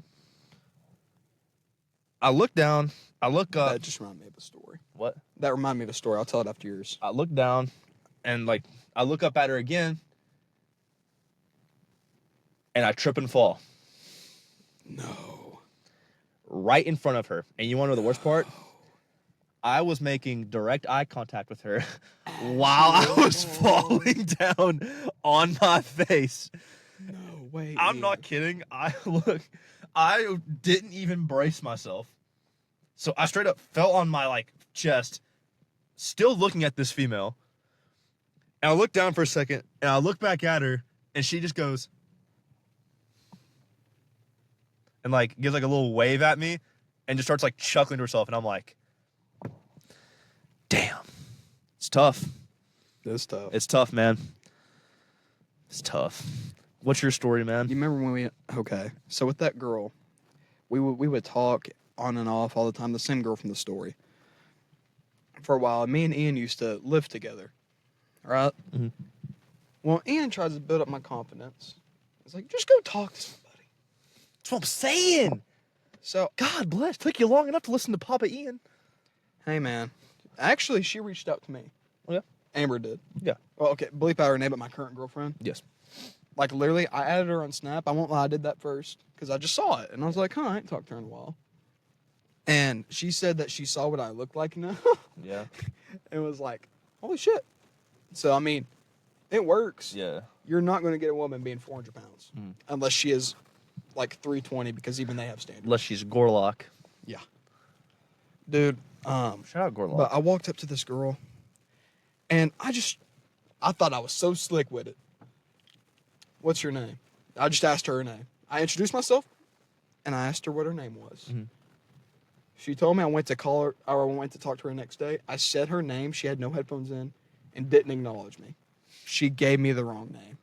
I look down. I look up. That just reminded me of a story. What? That reminded me of a story. I'll tell it after yours. I look down, and I look up at her again, and I trip and fall. No. Right in front of her. And you want to know the worst part? I was making direct eye contact with her while I was falling down on my face. No way. I'm not kidding. I didn't even brace myself. So I straight up fell on my chest, still looking at this female. And I look down for a second, and I look back at her, and she just goes and gives a little wave at me and just starts chuckling to herself, and I'm like, damn. It's tough. It's tough. It's tough, man. It's tough. What's your story, man? You remember when okay. So with that girl, we would talk on and off all the time. The same girl from the story. For a while, me and Ian used to live together, right? Mhm. Well, Ian tries to build up my confidence. He's like, just go talk to somebody. That's what I'm saying. So, God bless. Took you long enough to listen to Papa Ian. hey, man. Actually, she reached out to me. Oh, yeah? Amber did. Yeah. Well, okay, bleep out her name, but my current girlfriend. Yes. Like, literally, I added her on Snap. I won't lie, I did that first because I just saw it. And I was like, I ain't talked to her in a while. And she said that she saw what I looked like now. Yeah. It was like, holy shit. So, I mean, it works. Yeah. You're not going to get a woman being 400 pounds Mm. unless she is like 320 because even they have standards. Unless she's Gorlock. Yeah. Dude, Shout out Gorlock. but I walked up to this girl and I thought I was so slick with it. What's your name? I just asked her name. I introduced myself and I asked her what her name was. Mhm. She told me I went to call her, or I went to talk to her next day. I said her name. She had no headphones in and didn't acknowledge me. She gave me the wrong name.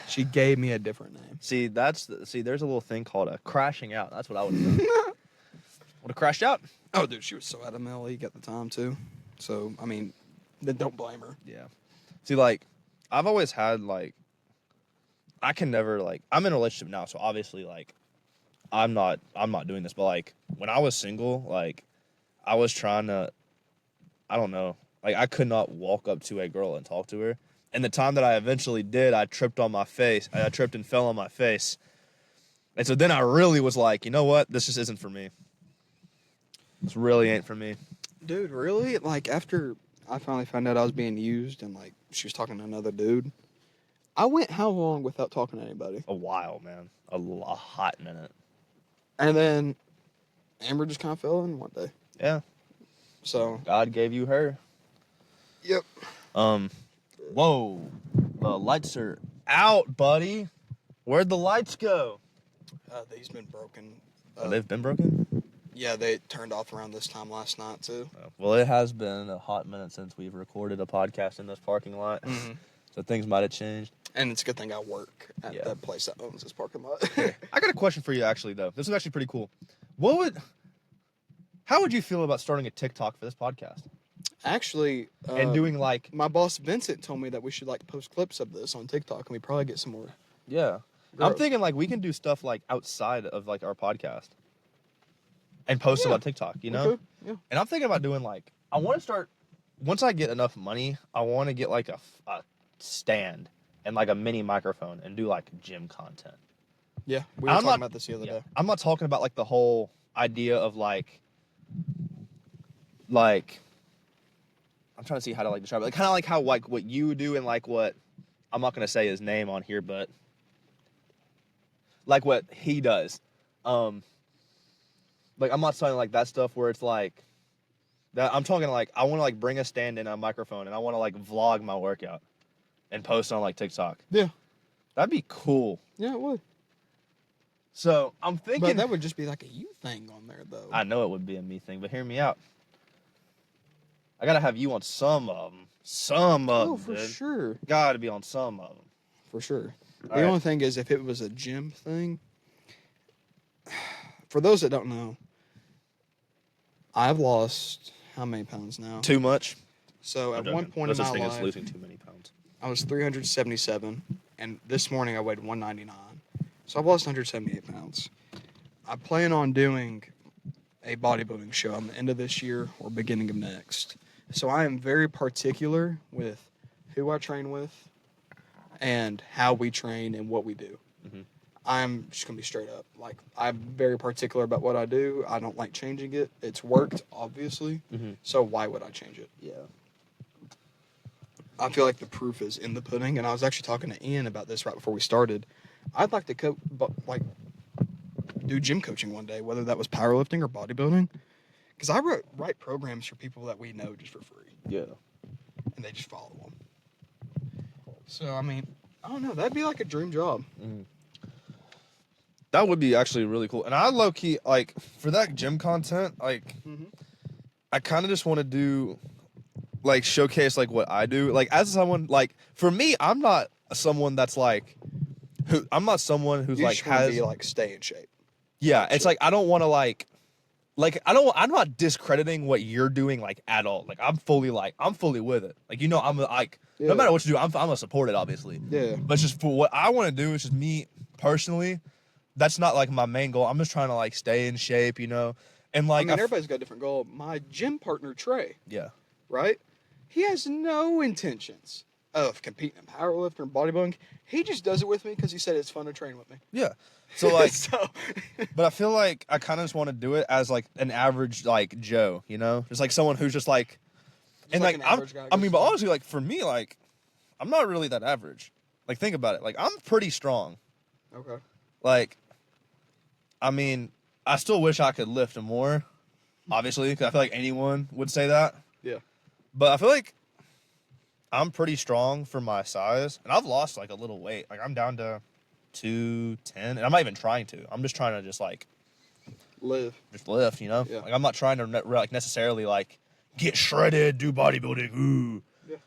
She gave me a different name. See, there's a little thing called a crashing out. That's what I would have done. Would have crashed out. Oh, dude, she was so out of my league at the time, too. So, I mean, then don't blame her. Yeah. See, like, I've always had, like, I can never, like, I'm in a relationship now, so obviously, like, I'm not doing this, but, like, when I was single, like, I was trying to, I don't know, like, I could not walk up to a girl and talk to her. And the time that I eventually did, I tripped on my face. I tripped and fell on my face. And so then I really was like, you know what? This just isn't for me. This really ain't for me. Dude, really? Like, after I finally found out I was being used and, like, she was talking to another dude, I went how long without talking to anybody? A while, man. A hot minute. And then Amber just kind of fell in one day. Yeah. So, God gave you her. yep. Whoa. The lights are out, buddy. Where'd the lights go? They've been broken. They've been broken? Yeah, they turned off around this time last night, too. Well, it has been a hot minute since we've recorded a podcast in this parking lot. Mm-hmm. So things might have changed. And it's a good thing I work at Yeah. that place that owns this parking lot. I got a question for you, actually, though. This is actually pretty cool. How would you feel about starting a TikTok for this podcast? Actually, And doing, like... my boss Vincent told me that we should, like, post clips of this on TikTok, and we probably get some more. Yeah. Girls. I'm thinking, like, we can do stuff, like, outside of, like, our podcast. And post it Yeah. on TikTok, you know? Okay. Yeah. And I'm thinking about doing, like... I want to start... Once I get enough money, I want to get, like, a stand and, like, a mini microphone and do, like, gym content. Yeah, we were I'm talking not- about this the other day. I'm not talking about, like, the whole idea of, like... I'm trying to see how to, like, describe it. Like, kind of like how, like, what you do and, like, what... I'm not going to say his name on here, but... Like, what he does. Like, I'm not saying, like, that stuff where it's, like... That I'm talking, like, I want to, like, bring a stand and a microphone, and I want to, like, vlog my workout and post on, like, TikTok. Yeah. That'd be cool. Yeah, it would. So, I'm thinking... But that would just be like a you thing on there, though. I know it would be a me thing, but hear me out. I gotta have you on some of them. Some of them, Oh, for dude. sure. Gotta be on some of them. For sure. All The right. only thing is, if it was a gym thing, for those that don't know, I've lost how many pounds now? Too much? So at one point no in such my thing as life, losing too many pounds. I was 377, and this morning I weighed 199. So I've lost 178 pounds. I plan on doing a bodybuilding show on the end of this year or beginning of next. So I am very particular with who I train with and how we train and what we do. Mhm. I'm just going to be straight up. Like, I'm very particular about what I do. I don't like changing it. It's worked, obviously. Mhm. So why would I change it? Yeah. I feel like the proof is in the pudding. And I was actually talking to Ian about this right before we started. I'd like to do gym coaching one day, whether that was powerlifting or bodybuilding. Because I write programs for people that we know just for free. Yeah. And they just follow them. So, I mean, I don't know. That'd be like a dream job. That would be actually really cool. And I low-key, like, for that gym content, like, I kind of just want to do, like, showcase, like, what I do. Like, as someone, like, for me, I'm not someone that's, like, I'm not someone who's, You like, just want to has... be like, stay in shape. Yeah, Gotcha. it's like I don't want to I'm not discrediting what you're doing like at all. Like I'm fully with it. Like no matter what you do, I'm gonna support it obviously. Yeah. But just for what I want to do, it's just me personally. That's not like my main goal. I'm just trying to like stay in shape, and I like mean, everybody's got a different goal. My gym partner, Trey, yeah. right? He has no intentions of competing in powerlifting or bodybuilding. He just does it with me because he said it's fun to train with me. Yeah. So like, so, but I feel like I kind of just want to do it as like an average like Joe, just like someone who's just like, and like like an average guy I goes mean, to but the- honestly, like for me, like I'm not really that average. Like think about it. Like I'm pretty strong. okay. Like, I mean, I still wish I could lift more, obviously, because I feel like anyone would say that. Yeah. But I feel like I'm pretty strong for my size, and I've lost like a little weight. Like I'm down to 210, and I'm not even trying to. I'm just trying to just like Live. lift, Yeah. Like I'm not trying to like necessarily like get shredded, do bodybuilding, ooh. Yeah.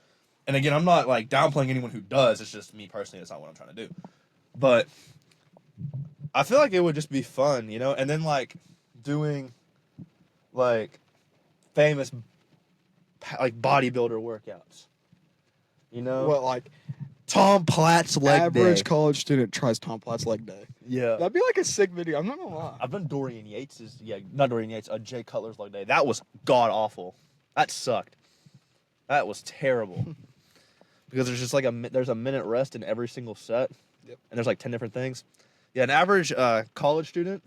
And again, I'm not like downplaying anyone who does. It's just me personally. That's not what I'm trying to do. But I feel like it would just be fun, and then like doing like famous like bodybuilder workouts. What, like, Tom Platt's leg average day. college student tries Tom Platt's leg day? Yeah. That'd be like a sick video. I'm not gonna lie. I've done Dorian Yates's, not Dorian Yates, Jay Cutler's leg day. That was god awful. That sucked. That was terrible. Because there's just like there's a minute rest in every single set. Yep. And there's like 10 different things. Yeah, an average college student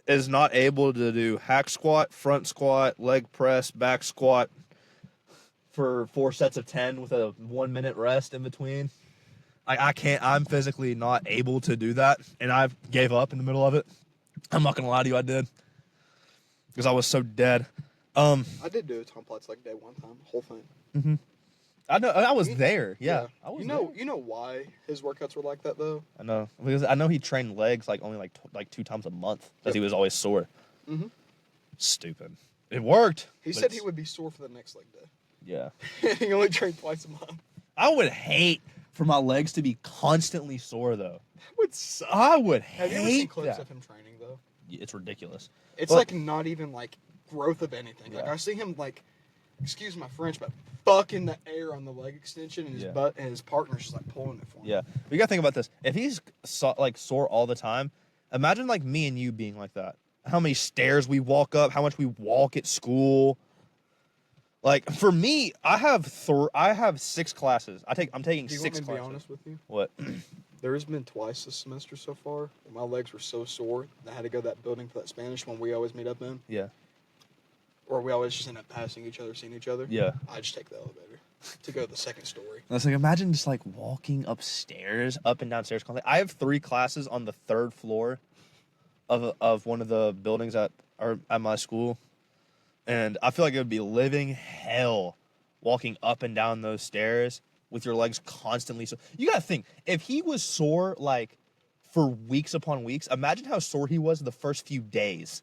is not able to do hack squat, front squat, leg press, back squat for 4 sets of 10 with a 1 minute rest in between. I can't. I'm physically not able to do that, and I gave up in the middle of it. I'm not gonna lie to you, I did, because I was so dead. I did do a Tom Platt's leg day one time, whole thing. I know. I was there. Yeah. I was You know why his workouts were like that though? I know, because I know he trained legs like only like 2 times a month because he was always sore. Mhm. Stupid. It worked. He said he would be sore for the next leg day. Yeah. He only trained twice a month. I would hate for my legs to be constantly sore though. That would suck. I would Have you ever seen hate clips that. of him training though? It's ridiculous. It's But- like not even like growth of anything. Like Yeah. I see him like, excuse my French, but fucking the air on the leg extension, and his Yeah. butt and his partner's just like pulling it for him. Yeah, but you gotta think about this. If he's like sore all the time, imagine like me and you being like that. How many stairs we walk up, how much we walk at school. Like for me, I have 6 classes. I'm taking Do you 6 want me to classes. be honest with you? What? There has been twice this semester so far where my legs were so sore that I had to go to that building for that Spanish one we always meet up in, Yeah, or we always just end up passing each other, seeing each other. yeah. I just take the elevator to go to the second story. I was like, imagine just like walking upstairs, up and down stairs. I have 3 classes on the 3rd floor of one of the buildings at my school, and I feel like it would be living hell walking up and down those stairs with your legs constantly sore. You gotta think, if he was sore like for weeks upon weeks, imagine how sore he was the first few days.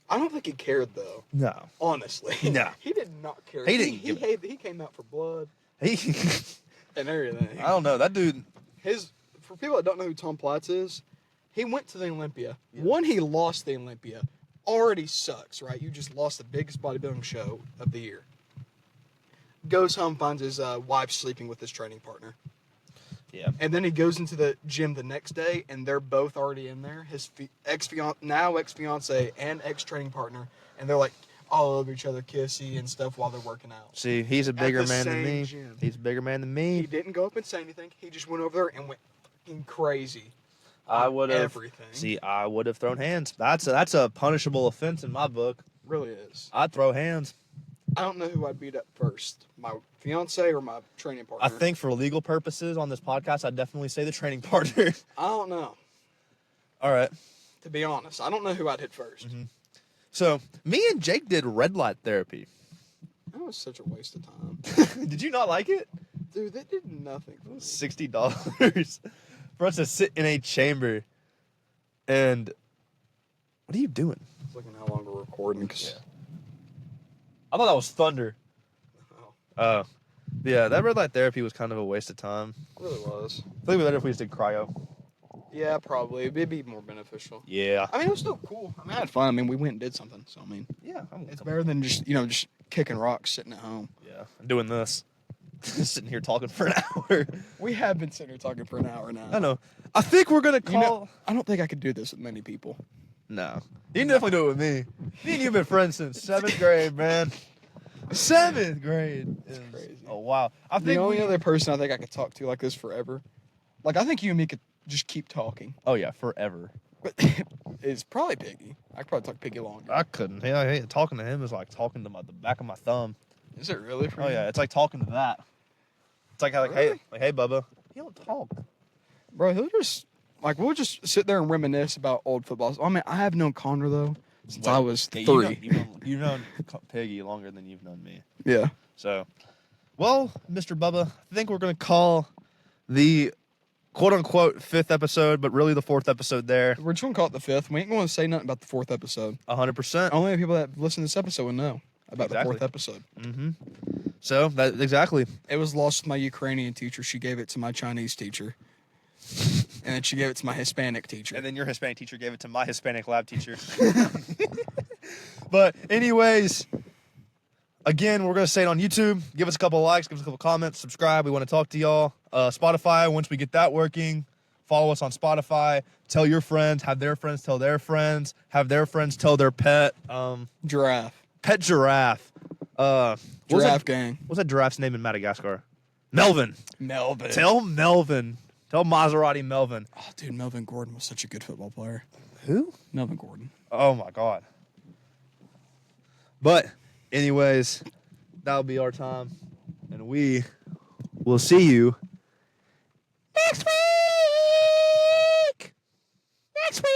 I don't think he cared though. No, Honestly, No. he did not care. He didn't give He came out for blood he. and everything. I don't know that dude. For people that don't know who Tom Platz is, he went to the Olympia. Yeah. One, he lost the Olympia. Already sucks, right? You just lost the biggest bodybuilding show of the year. Goes home, finds his wife sleeping with his training partner. Yeah, And then he goes into the gym the next day, and they're both already in there. His ex-fiance and ex-training partner. And they're like all over each other, kissy and stuff while they're working out. see, he's a bigger the man than same me. gym. He's a bigger man than He me. didn't go up and say anything. He just went over there and went fucking crazy. I on would have. everything. See, I would have thrown hands. That's a punishable offense in my book. Really is. I'd throw hands. I don't know who I'd beat up first, my fiance or my training partner. I think for legal purposes on this podcast, I'd definitely say the training partner. I don't know. All right. To be honest, I don't know who I'd hit 1st. So me and Jake did red light therapy. That was such a waste of time, Did you not like it? dude. That did nothing for me. $60 for us to sit in a chamber. And what are you doing? It's looking how long we're recording. 'Cause- I thought that was thunder. Oh, Oh. Yeah, that red light therapy was kind of a waste of time. it really was. I think it'd be better if we just did cryo. Yeah, probably. It'd be more beneficial. Yeah. I mean, it was still cool. I mean, I had fun. I mean, we went and did something. So, I mean, Yeah. it's better than just kicking rocks sitting at home. Yeah. I'm doing this. Just sitting here talking for an hour. We have been sitting here talking for an hour now. I know. I think we're gonna call. I don't think I could do this with many people. No. You can definitely do it with me. Me and you've been friends since 7th grade, man. 7th grade. Is crazy. Oh, wow. I The think only other person I think I could talk to like this forever, like I think you and me could just keep talking, Oh, yeah, forever. but it's probably Piggy. I could probably talk to Piggy longer. I couldn't. Yeah, talking to him is like talking to the back of my thumb. Is it really? For Oh, you? yeah, it's like talking to that. It's like, Really? hey, Bubba. You don't talk. Bro, he'll just we'll just sit there and reminisce about old football. I mean, I have known Connor though since I was Yeah, 3. You've known Piggy longer than you've known me. Yeah. So, well, Mr. Bubba, I think we're going to call the quote-unquote 5th episode, but really the 4th episode there. We're just gonna call it the 5th. We ain't gonna say nothing about the 4th episode. 100%. Only the people that listen to this episode would know about Exactly. the 4th episode. Mm-hmm. So, that exactly. It was lost to my Ukrainian teacher. She gave it to my Chinese teacher. And then she gave it to my Hispanic teacher. And then your Hispanic teacher gave it to my Hispanic lab teacher. But anyways, again, we're going to say it on YouTube. Give us a couple of likes, give us a couple of comments, subscribe. We want to talk to y'all. Spotify, once we get that working, follow us on Spotify. Tell your friends, have their friends tell their friends, have their friends tell their pet. Giraffe. Pet giraffe. Giraffe gang. What's that giraffe's name in Madagascar? Melvin. Melvin. Tell Melvin. Tell Maserati Melvin. Oh, dude, Melvin Gordon was such a good football player. Who? Melvin Gordon. Oh, my God. But, anyways, that'll be our time. And we will see you next week. Next week.